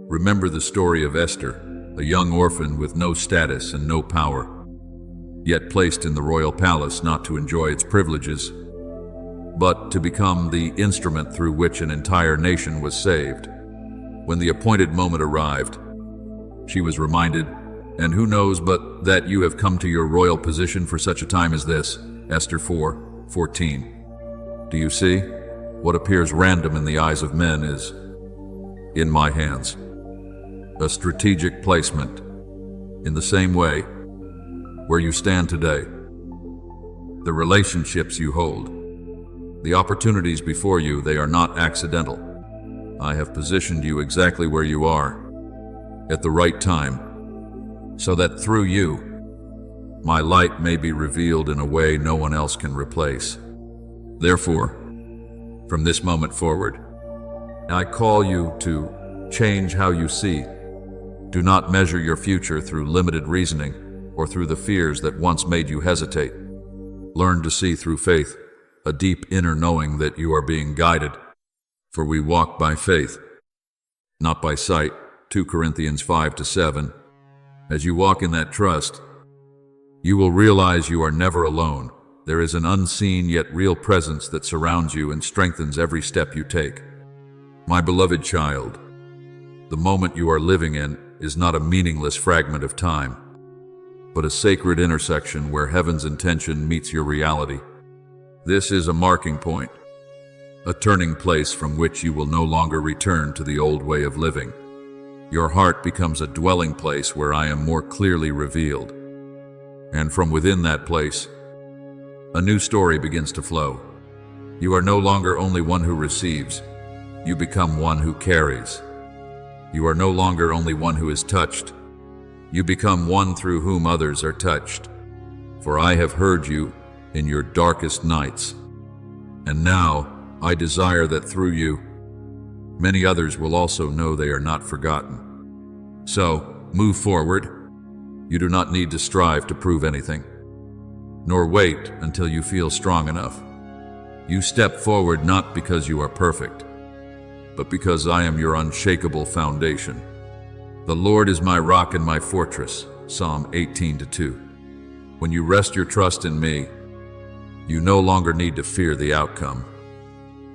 Remember the story of Esther, a young orphan with no status and no power, yet placed in the royal palace not to enjoy its privileges, but to become the instrument through which an entire nation was saved. When the appointed moment arrived, she was reminded, and who knows but that you have come to your royal position for such a time as this. Esther 4:14. Do you see? What appears random in the eyes of men is in my hands. A strategic placement. In the same way, where you stand today, the relationships you hold, the opportunities before you, they are not accidental. I have positioned you exactly where you are, at the right time, so that through you, my light may be revealed in a way no one else can replace. Therefore, from this moment forward, I call you to change how you see. Do not measure your future through limited reasoning or through the fears that once made you hesitate. Learn to see through faith, a deep inner knowing that you are being guided. For we walk by faith, not by sight. 2 Corinthians 5-7. As you walk in that trust, you will realize you are never alone. There is an unseen yet real presence that surrounds you and strengthens every step you take. My beloved child, the moment you are living in is not a meaningless fragment of time, but a sacred intersection where heaven's intention meets your reality. This is a marking point, a turning place from which you will no longer return to the old way of living. Your heart becomes a dwelling place where I am more clearly revealed. And from within that place, a new story begins to flow. You are no longer only one who receives, you become one who carries. You are no longer only one who is touched, you become one through whom others are touched. For I have heard you in your darkest nights, and now I desire that through you, many others will also know they are not forgotten. So, move forward. You do not need to strive to prove anything, nor wait until you feel strong enough. You step forward not because you are perfect, but because I am your unshakable foundation. The Lord is my rock and my fortress. Psalm 18:2. When you rest your trust in me, you no longer need to fear the outcome,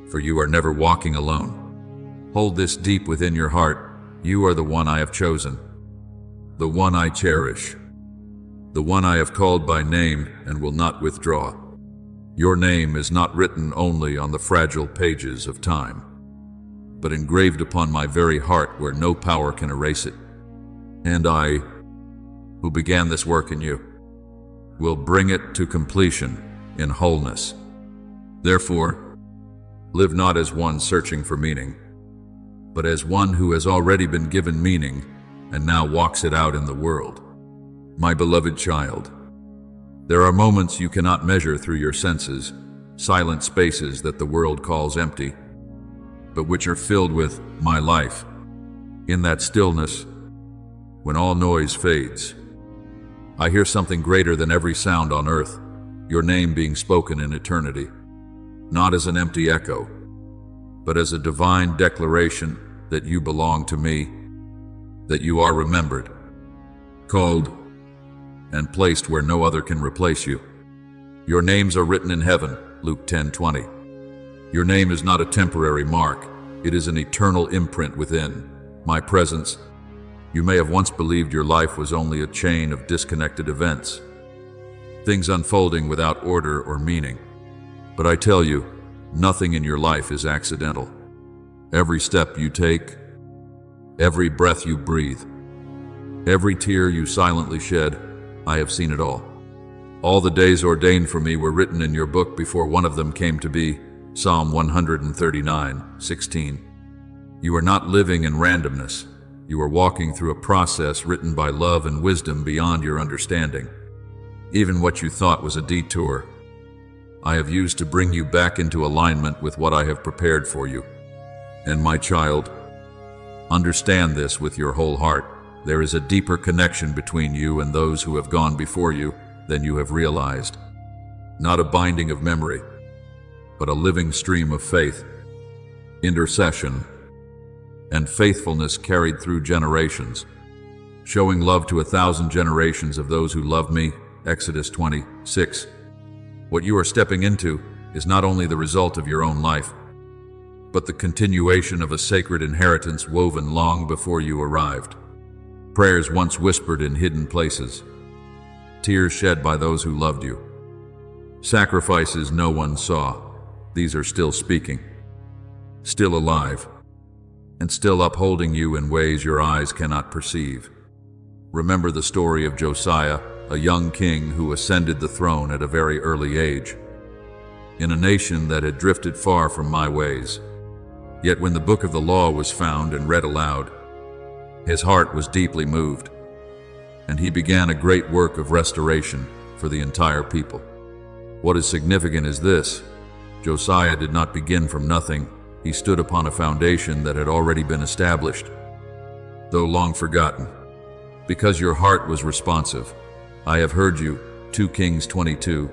for you are never walking alone. Hold this deep within your heart. You are the one I have chosen, the one I cherish, the one I have called by name and will not withdraw. Your name is not written only on the fragile pages of time, but engraved upon my very heart where no power can erase it. And I, who began this work in you, will bring it to completion in wholeness. Therefore, live not as one searching for meaning, but as one who has already been given meaning and now walks it out in the world. My beloved child, there are moments you cannot measure through your senses, silent spaces that the world calls empty, but which are filled with my life. In that stillness, when all noise fades, I hear something greater than every sound on earth, your name being spoken in eternity, not as an empty echo, but as a divine declaration that you belong to me, that you are remembered, called, and placed where no other can replace you. Your names are written in heaven, Luke 10:20. Your name is not a temporary mark, it is an eternal imprint within my presence. You may have once believed your life was only a chain of disconnected events, things unfolding without order or meaning. But I tell you, nothing in your life is accidental. Every step you take, every breath you breathe, every tear you silently shed, I have seen it all. All the days ordained for me were written in your book before one of them came to be. Psalm 139:16. You are not living in randomness. You are walking through a process written by love and wisdom beyond your understanding. Even what you thought was a detour, I have used to bring you back into alignment with what I have prepared for you. And my child, understand this with your whole heart. There is a deeper connection between you and those who have gone before you than you have realized. Not a binding of memory, but a living stream of faith, intercession, and faithfulness carried through generations, showing love to 1,000 generations of those who love me. Exodus 20:6. What you are stepping into is not only the result of your own life, but the continuation of a sacred inheritance woven long before you arrived. Prayers once whispered in hidden places, tears shed by those who loved you, sacrifices no one saw, these are still speaking, still alive, and still upholding you in ways your eyes cannot perceive. Remember the story of Josiah, a young king who ascended the throne at a very early age, in a nation that had drifted far from my ways. Yet when the book of the law was found and read aloud, his heart was deeply moved, and he began a great work of restoration for the entire people. What is significant is this: Josiah did not begin from nothing. He stood upon a foundation that had already been established, though long forgotten. Because your heart was responsive, I have heard you. 2 Kings 22.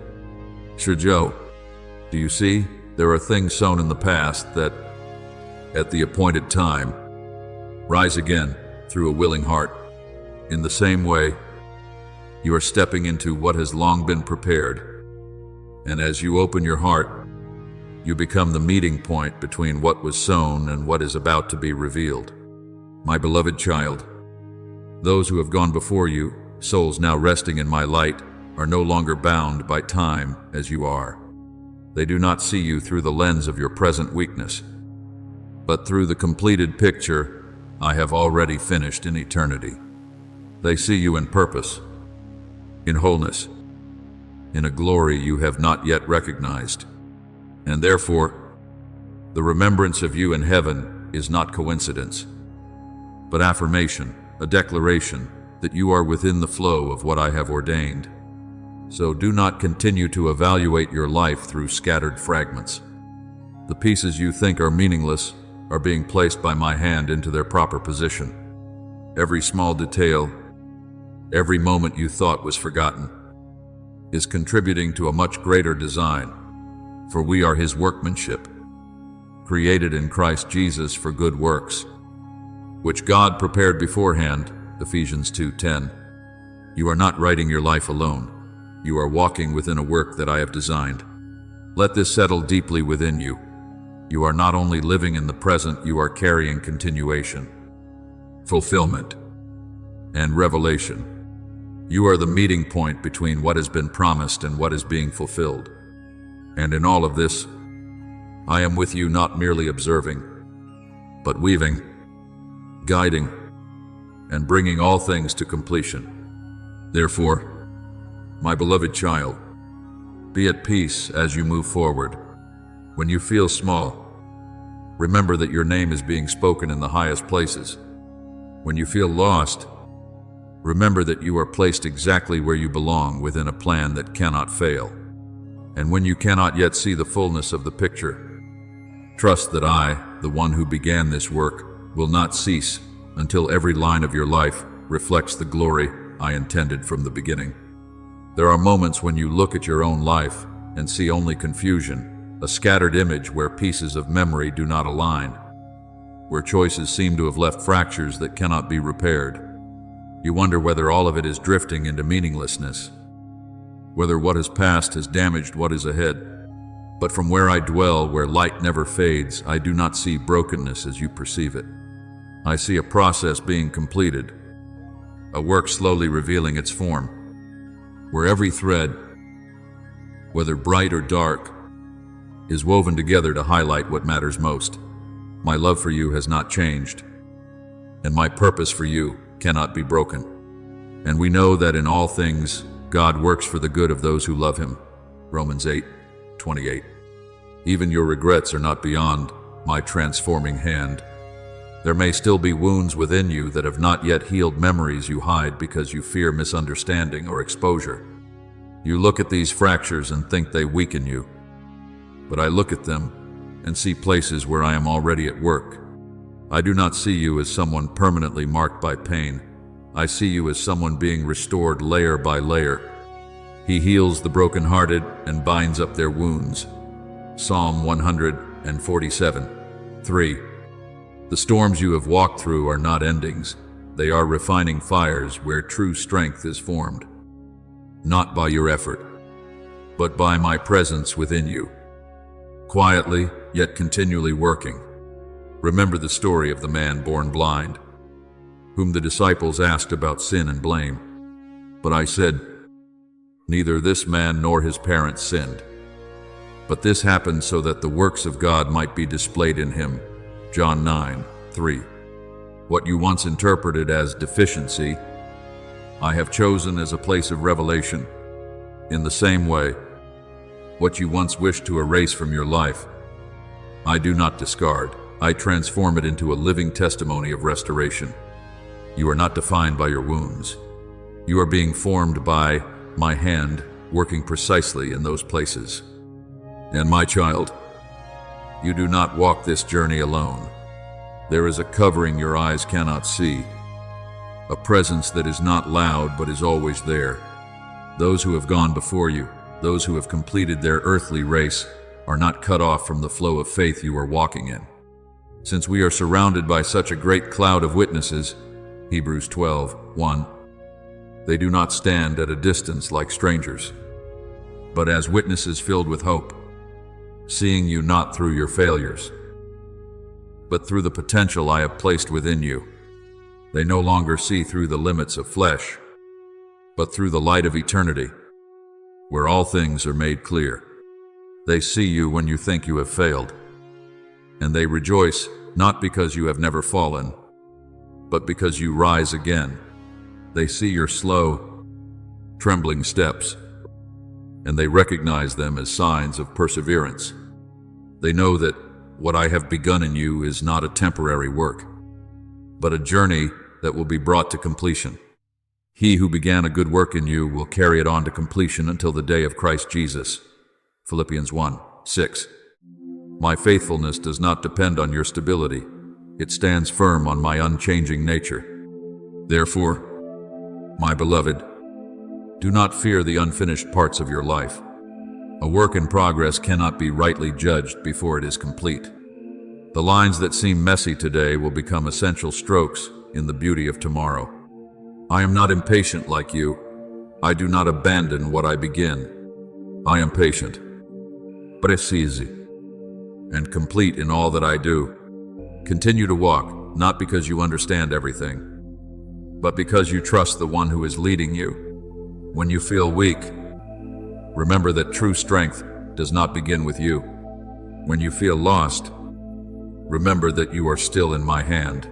Joe, do you see? There are things sown in the past that, at the appointed time, rise again through a willing heart. In the same way, you are stepping into what has long been prepared. And as you open your heart, you become the meeting point between what was sown and what is about to be revealed. My beloved child, those who have gone before you, souls now resting in my light, are no longer bound by time as you are. They do not see you through the lens of your present weakness, but through the completed picture I have already finished in eternity. They see you in purpose, in wholeness, in a glory you have not yet recognized. And therefore, the remembrance of you in heaven is not coincidence, but affirmation, a declaration that you are within the flow of what I have ordained. So do not continue to evaluate your life through scattered fragments. The pieces you think are meaningless are being placed by my hand into their proper position. Every small detail, every moment you thought was forgotten, is contributing to a much greater design, for we are His workmanship, created in Christ Jesus for good works, which God prepared beforehand. Ephesians 2:10. You are not writing your life alone. You are walking within a work that I have designed. Let this settle deeply within you. You are not only living in the present, you are carrying continuation, fulfillment, and revelation. You are the meeting point between what has been promised and what is being fulfilled. And in all of this, I am with you, not merely observing, but weaving, guiding, and bringing all things to completion. Therefore, my beloved child, be at peace as you move forward. When you feel small, remember that your name is being spoken in the highest places. When you feel lost, remember that you are placed exactly where you belong within a plan that cannot fail. And when you cannot yet see the fullness of the picture, trust that I, the one who began this work, will not cease until every line of your life reflects the glory I intended from the beginning. There are moments when you look at your own life and see only confusion, a scattered image where pieces of memory do not align, where choices seem to have left fractures that cannot be repaired. You wonder whether all of it is drifting into meaninglessness, whether what has passed has damaged what is ahead. But from where I dwell, where light never fades, I do not see brokenness as you perceive it. I see a process being completed, a work slowly revealing its form, where every thread, whether bright or dark, is woven together to highlight what matters most. My love for you has not changed, and my purpose for you cannot be broken. And we know that in all things, God works for the good of those who love him. Romans 8:28. Even your regrets are not beyond my transforming hand. There may still be wounds within you that have not yet healed, memories you hide because you fear misunderstanding or exposure. You look at these fractures and think they weaken you, but I look at them and see places where I am already at work. I do not see you as someone permanently marked by pain. I see you as someone being restored layer by layer. He heals the brokenhearted and binds up their wounds. Psalm 147:3. The storms you have walked through are not endings. They are refining fires where true strength is formed. Not by your effort, but by my presence within you, quietly yet continually working. Remember the story of the man born blind, whom the disciples asked about sin and blame. But I said, neither this man nor his parents sinned, but this happened so that the works of God might be displayed in him. John 9:3. What you once interpreted as deficiency, I have chosen as a place of revelation. In the same way, what you once wished to erase from your life, I do not discard. I transform it into a living testimony of restoration. You are not defined by your wounds. You are being formed by my hand, working precisely in those places. And my child, you do not walk this journey alone. There is a covering your eyes cannot see, a presence that is not loud but is always there. Those who have gone before you, those who have completed their earthly race, are not cut off from the flow of faith you are walking in. Since we are surrounded by such a great cloud of witnesses, Hebrews 12:1, they do not stand at a distance like strangers, but as witnesses filled with hope, seeing you not through your failures, but through the potential I have placed within you. They no longer see through the limits of flesh, but through the light of eternity, where all things are made clear. They see you when you think you have failed, and they rejoice not because you have never fallen, but because you rise again. They see your slow, trembling steps, and they recognize them as signs of perseverance. They know that what I have begun in you is not a temporary work, but a journey that will be brought to completion. He who began a good work in you will carry it on to completion until the day of Christ Jesus. Philippians 1:6. My faithfulness does not depend on your stability. It stands firm on my unchanging nature. Therefore, my beloved, do not fear the unfinished parts of your life. A work in progress cannot be rightly judged before it is complete. The lines that seem messy today will become essential strokes in the beauty of tomorrow. I am not impatient like you. I do not abandon what I begin. I am patient, preciso, and complete in all that I do. Continue to walk, not because you understand everything, but because you trust the one who is leading you. When you feel weak, remember that true strength does not begin with you. When you feel lost, remember that you are still in my hand.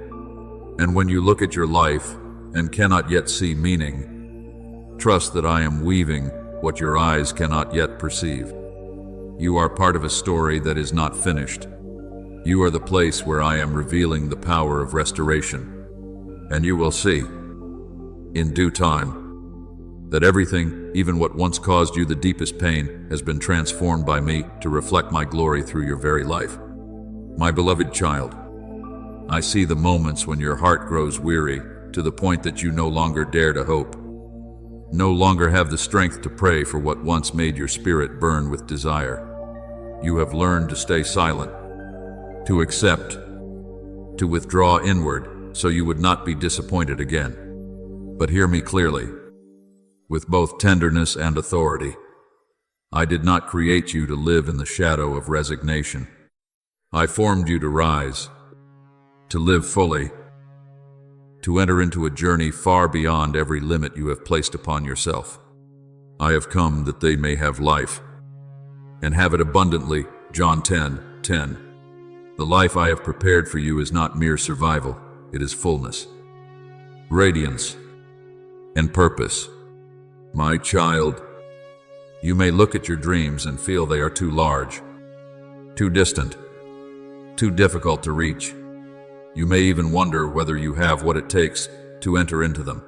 And when you look at your life and cannot yet see meaning, trust that I am weaving what your eyes cannot yet perceive. You are part of a story that is not finished. You are the place where I am revealing the power of restoration. And you will see, in due time, that everything, even what once caused you the deepest pain, has been transformed by me to reflect my glory through your very life. My beloved child, I see the moments when your heart grows weary to the point that you no longer dare to hope, no longer have the strength to pray for what once made your spirit burn with desire. You have learned to stay silent, to accept, to withdraw inward so you would not be disappointed again. But hear me clearly, with both tenderness and authority. I did not create you to live in the shadow of resignation. I formed you to rise, to live fully, to enter into a journey far beyond every limit you have placed upon yourself. I have come that they may have life, and have it abundantly. John 10:10. The life I have prepared for you is not mere survival, it is fullness, radiance, and purpose. My child, you may look at your dreams and feel they are too large, too distant, too difficult to reach. You may even wonder whether you have what it takes to enter into them.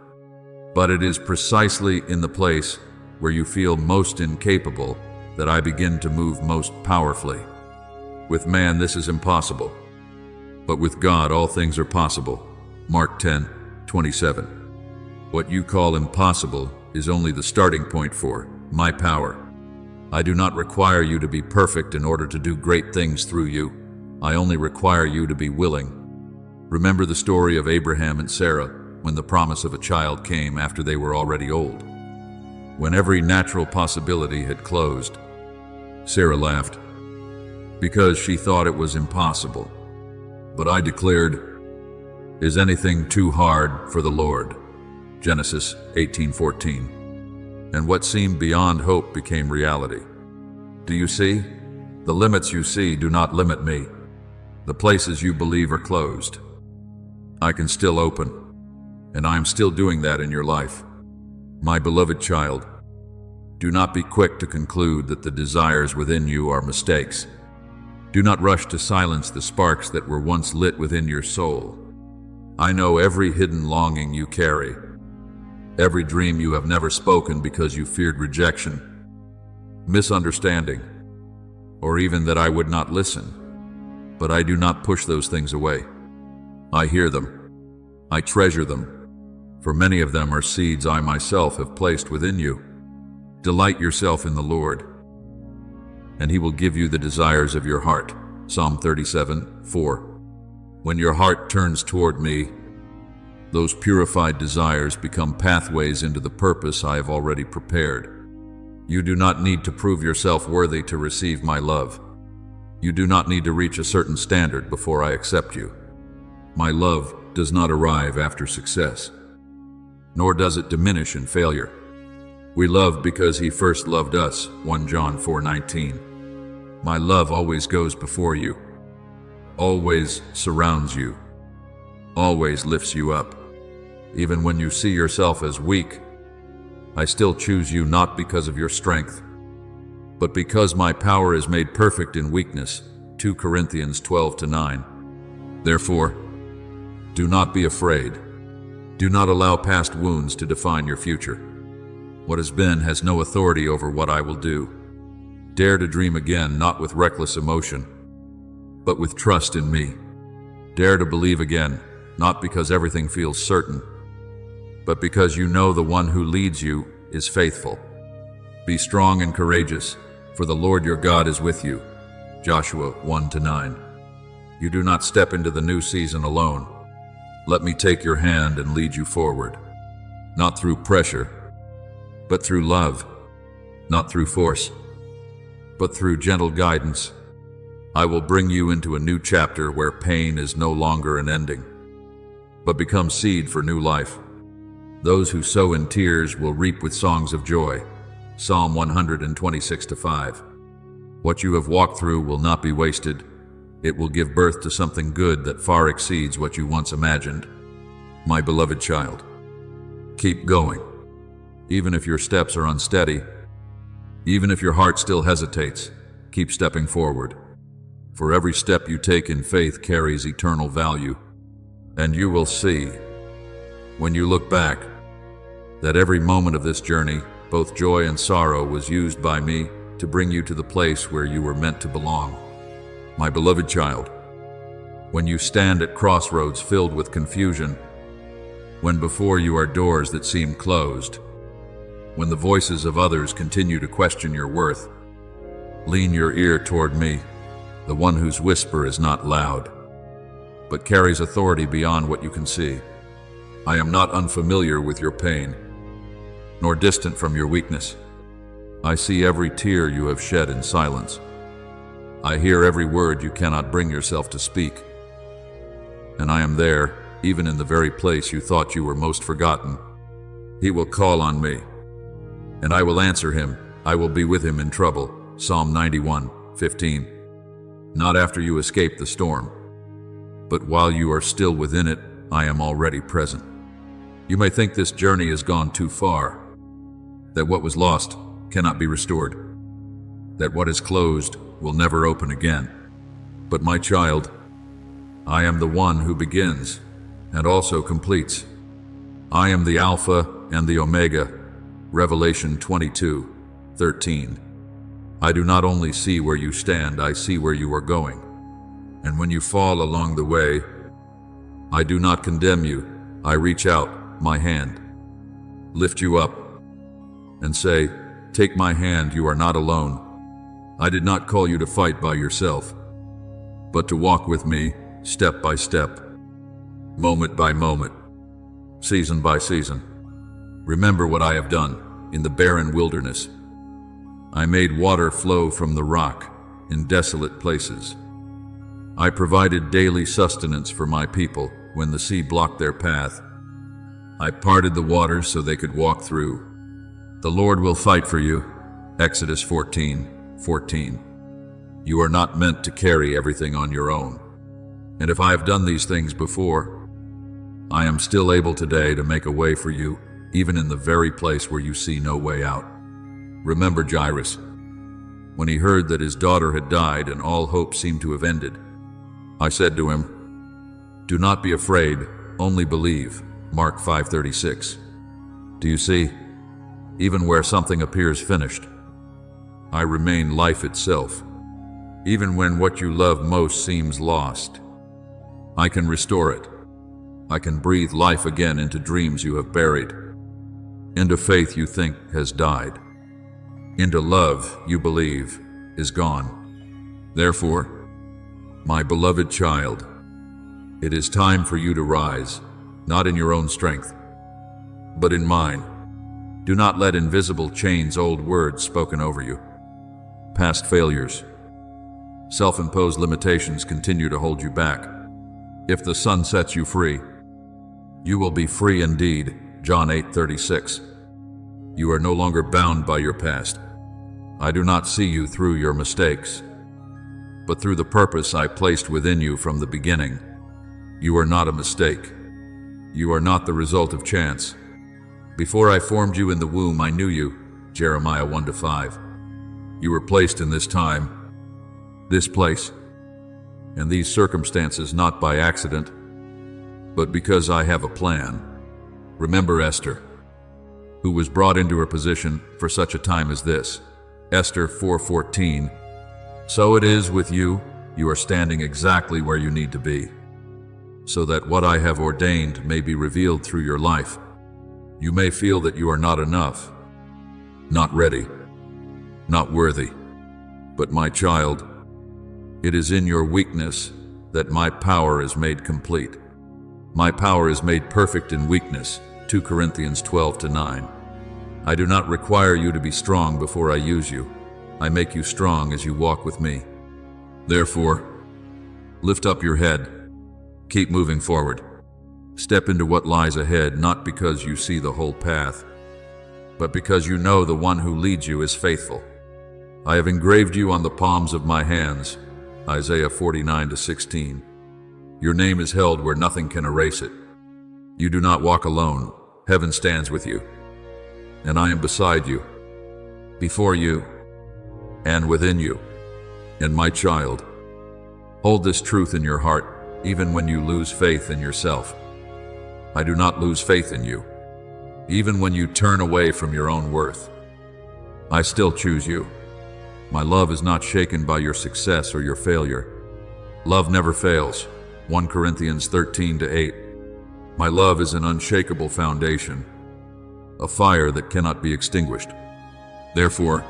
But it is precisely in the place where you feel most incapable that I begin to move most powerfully. With man, this is impossible, but with God, all things are possible. Mark 10:27. What you call impossible is only the starting point for my power. I do not require you to be perfect in order to do great things through you. I only require you to be willing. Remember the story of Abraham and Sarah when the promise of a child came after they were already old. When every natural possibility had closed, Sarah laughed because she thought it was impossible. But I declared, "Is anything too hard for the Lord?" Genesis 18:14. And what seemed beyond hope became reality. Do you see? The limits you see do not limit me. The places you believe are closed, I can still open, and I am still doing that in your life. My beloved child, do not be quick to conclude that the desires within you are mistakes. Do not rush to silence the sparks that were once lit within your soul. I know every hidden longing you carry, every dream you have never spoken because you feared rejection, misunderstanding, or even that I would not listen. But I do not push those things away. I hear them. I treasure them, for many of them are seeds I myself have placed within you. Delight yourself in the Lord, and He will give you the desires of your heart. Psalm 37:4. When your heart turns toward me, those purified desires become pathways into the purpose I have already prepared. You do not need to prove yourself worthy to receive my love. You do not need to reach a certain standard before I accept you. My love does not arrive after success, nor does it diminish in failure. We love because He first loved us. 1 John 4:19. My love always goes before you, always surrounds you, always lifts you up. Even when you see yourself as weak, I still choose you not because of your strength, but because my power is made perfect in weakness. 2 Corinthians 12:9. Therefore, do not be afraid. Do not allow past wounds to define your future. What has been has no authority over what I will do. Dare to dream again, not with reckless emotion, but with trust in me. Dare to believe again, not because everything feels certain, but because you know the one who leads you is faithful. Be strong and courageous, for the Lord your God is with you. Joshua 1-9. You do not step into the new season alone. Let me take your hand and lead you forward, not through pressure, but through love, not through force, but through gentle guidance. I will bring you into a new chapter where pain is no longer an ending, but becomes seed for new life. Those who sow in tears will reap with songs of joy. Psalm 126-5. What you have walked through will not be wasted. It will give birth to something good that far exceeds what you once imagined. My beloved child, keep going. Even if your steps are unsteady, even if your heart still hesitates, keep stepping forward. For every step you take in faith carries eternal value. And you will see, when you look back, that every moment of this journey, both joy and sorrow, was used by me to bring you to the place where you were meant to belong. My beloved child, when you stand at crossroads filled with confusion, when before you are doors that seem closed, when the voices of others continue to question your worth, lean your ear toward me, the one whose whisper is not loud, but carries authority beyond what you can see. I am not unfamiliar with your pain, nor distant from your weakness. I see every tear you have shed in silence. I hear every word you cannot bring yourself to speak. And I am there, even in the very place you thought you were most forgotten. He will call on me, and I will answer him. I will be with him in trouble. Psalm 91:15. Not after you escape the storm, but while you are still within it, I am already present. You may think this journey has gone too far, that what was lost cannot be restored, that what is closed will never open again. But my child, I am the one who begins and also completes. I am the Alpha and the Omega. Revelation 22:13. I do not only see where you stand, I see where you are going. And when you fall along the way, I do not condemn you. I reach out my hand, lift you up, and say, take my hand, you are not alone. I did not call you to fight by yourself, but to walk with me step by step, moment by moment, season by season. Remember what I have done in the barren wilderness. I made water flow from the rock in desolate places. I provided daily sustenance for my people when the sea blocked their path. I parted the waters so they could walk through. The Lord will fight for you. Exodus 14:14. You are not meant to carry everything on your own. And if I have done these things before, I am still able today to make a way for you, even in the very place where you see no way out. Remember Jairus, when he heard that his daughter had died and all hope seemed to have ended. I said to him, do not be afraid, only believe. Mark 5:36. Do you see? Even where something appears finished, I remain life itself. Even when what you love most seems lost, I can restore it. I can breathe life again into dreams you have buried, into faith you think has died, into love you believe is gone. Therefore, my beloved child, it is time for you to rise, not in your own strength, but in mine. Do not let invisible chains, old words spoken over you, past failures, self-imposed limitations continue to hold you back. If the sun sets you free, you will be free indeed. John 8:36. You are no longer bound by your past. I do not see you through your mistakes, but through the purpose I placed within you from the beginning. You are not a mistake. You are not the result of chance. Before I formed you in the womb, I knew you. Jeremiah 1-5. You were placed in this time, this place, and these circumstances not by accident, but because I have a plan. Remember Esther, who was brought into her position for such a time as this. Esther 4:14. So it is with you. You are standing exactly where you need to be, so that what I have ordained may be revealed through your life. You may feel that you are not enough, not ready, not worthy. But my child, it is in your weakness that my power is made complete. My power is made perfect in weakness. 2 Corinthians 12-9. I do not require you to be strong before I use you. I make you strong as you walk with me. Therefore, lift up your head. Keep moving forward. Step into what lies ahead, not because you see the whole path, but because you know the one who leads you is faithful. I have engraved you on the palms of my hands. Isaiah 49:16. Your name is held where nothing can erase it. You do not walk alone. Heaven stands with you. And I am beside you, before you, and within you. And my child, hold this truth in your heart, even when you lose faith in yourself. I do not lose faith in you. Even when you turn away from your own worth, I still choose you. My love is not shaken by your success or your failure. Love never fails. 1 Corinthians 13:8. My love is an unshakable foundation, a fire that cannot be extinguished. Therefore,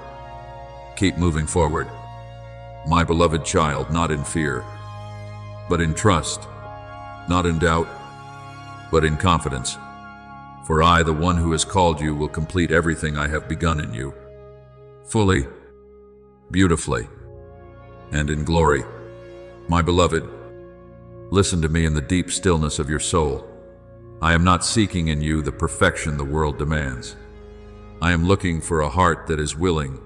keep moving forward, my beloved child, not in fear, but in trust, not in doubt, but in confidence. For I, the one who has called you, will complete everything I have begun in you, fully, beautifully, and in glory. My beloved, listen to me in the deep stillness of your soul. I am not seeking in you the perfection the world demands. I am looking for a heart that is willing,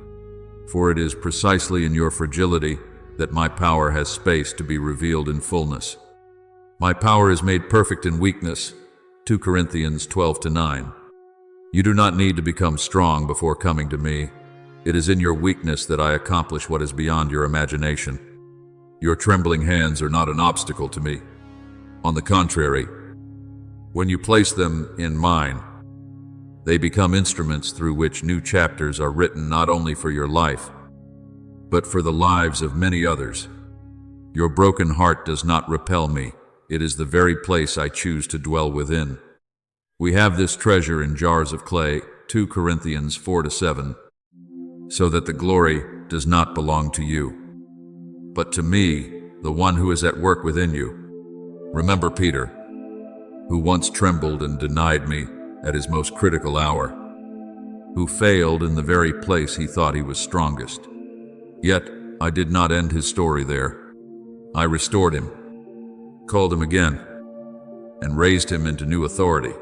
for it is precisely in your fragility that my power has space to be revealed in fullness. My power is made perfect in weakness. 2 Corinthians 12:9. You do not need to become strong before coming to me. It is in your weakness that I accomplish what is beyond your imagination. Your trembling hands are not an obstacle to me. On the contrary, when you place them in mine, they become instruments through which new chapters are written not only for your life, but for the lives of many others. Your broken heart does not repel me. It is the very place I choose to dwell within. We have this treasure in jars of clay, 2 Corinthians 4-7, so that the glory does not belong to you, but to me, the one who is at work within you. Remember Peter, who once trembled and denied me at his most critical hour, who failed in the very place he thought he was strongest. Yet I did not end his story there. I restored him, called him again, and raised him into new authority.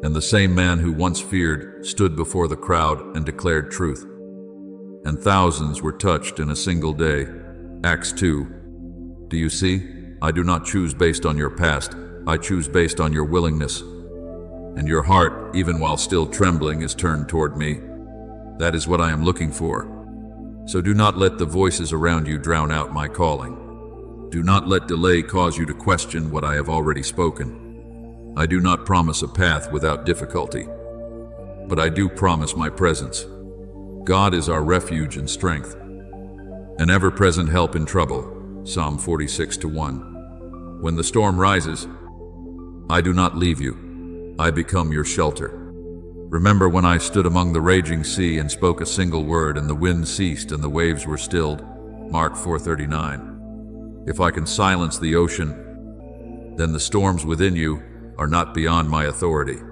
And the same man who once feared stood before the crowd and declared truth. And thousands were touched in a single day. Acts 2. Do you see? I do not choose based on your past. I choose based on your willingness. And your heart, even while still trembling, is turned toward me. That is what I am looking for. So do not let the voices around you drown out my calling. Do not let delay cause you to question what I have already spoken. I do not promise a path without difficulty, but I do promise my presence. God is our refuge and strength, an ever-present help in trouble. Psalm 46:1. When the storm rises, I do not leave you. I become your shelter. Remember when I stood among the raging sea and spoke a single word, and the wind ceased and the waves were stilled. Mark 4:39. If I can silence the ocean, then the storms within you are not beyond my authority.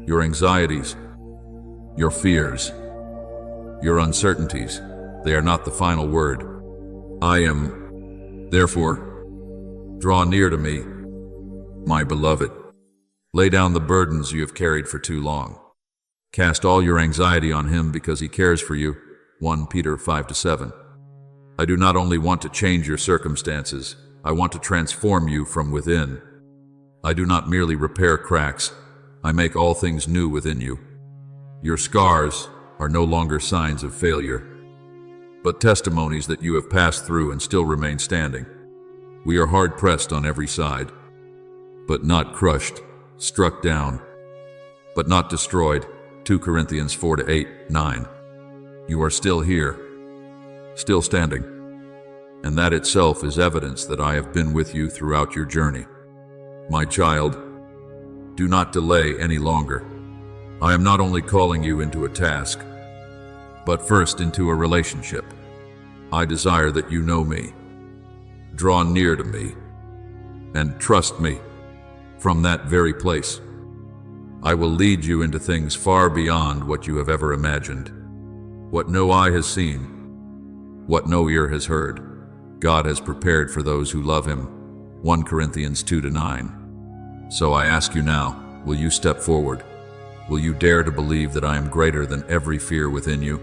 Your anxieties, your fears, your uncertainties, they are not the final word. I am. Therefore, draw near to me, my beloved. Lay down the burdens you have carried for too long. Cast all your anxiety on him because he cares for you. 1 Peter 5-7. I do not only want to change your circumstances, I want to transform you from within. I do not merely repair cracks, I make all things new within you. Your scars are no longer signs of failure, but testimonies that you have passed through and still remain standing. We are hard-pressed on every side, but not crushed, struck down, but not destroyed. 2 Corinthians 4-8-9. You are still here, still standing, and that itself is evidence that I have been with you throughout your journey. My child, do not delay any longer. I am not only calling you into a task, but first into a relationship. I desire that you know me, draw near to me, and trust me. From that very place, I will lead you into things far beyond what you have ever imagined. What no eye has seen, what no ear has heard, God has prepared for those who love him. 1 Corinthians 2-9. So I ask you now, will you step forward? Will you dare to believe that I am greater than every fear within you?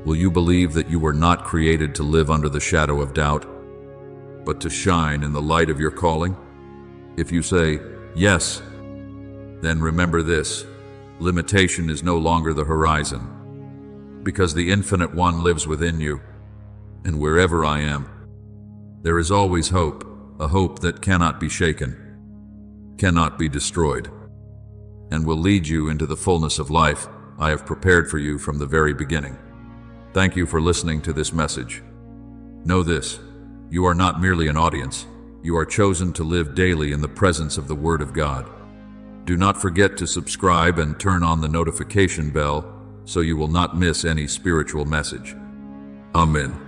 Will you believe that you were not created to live under the shadow of doubt, but to shine in the light of your calling? If you say, yes, then remember this: limitation is no longer the horizon, because the Infinite One lives within you, and wherever I am, there is always hope, a hope that cannot be shaken, cannot be destroyed, and will lead you into the fullness of life I have prepared for you from the very beginning. Thank you for listening to this message. Know this: you are not merely an audience, you are chosen to live daily in the presence of the Word of God. Do not forget to subscribe and turn on the notification bell so you will not miss any spiritual message. Amen.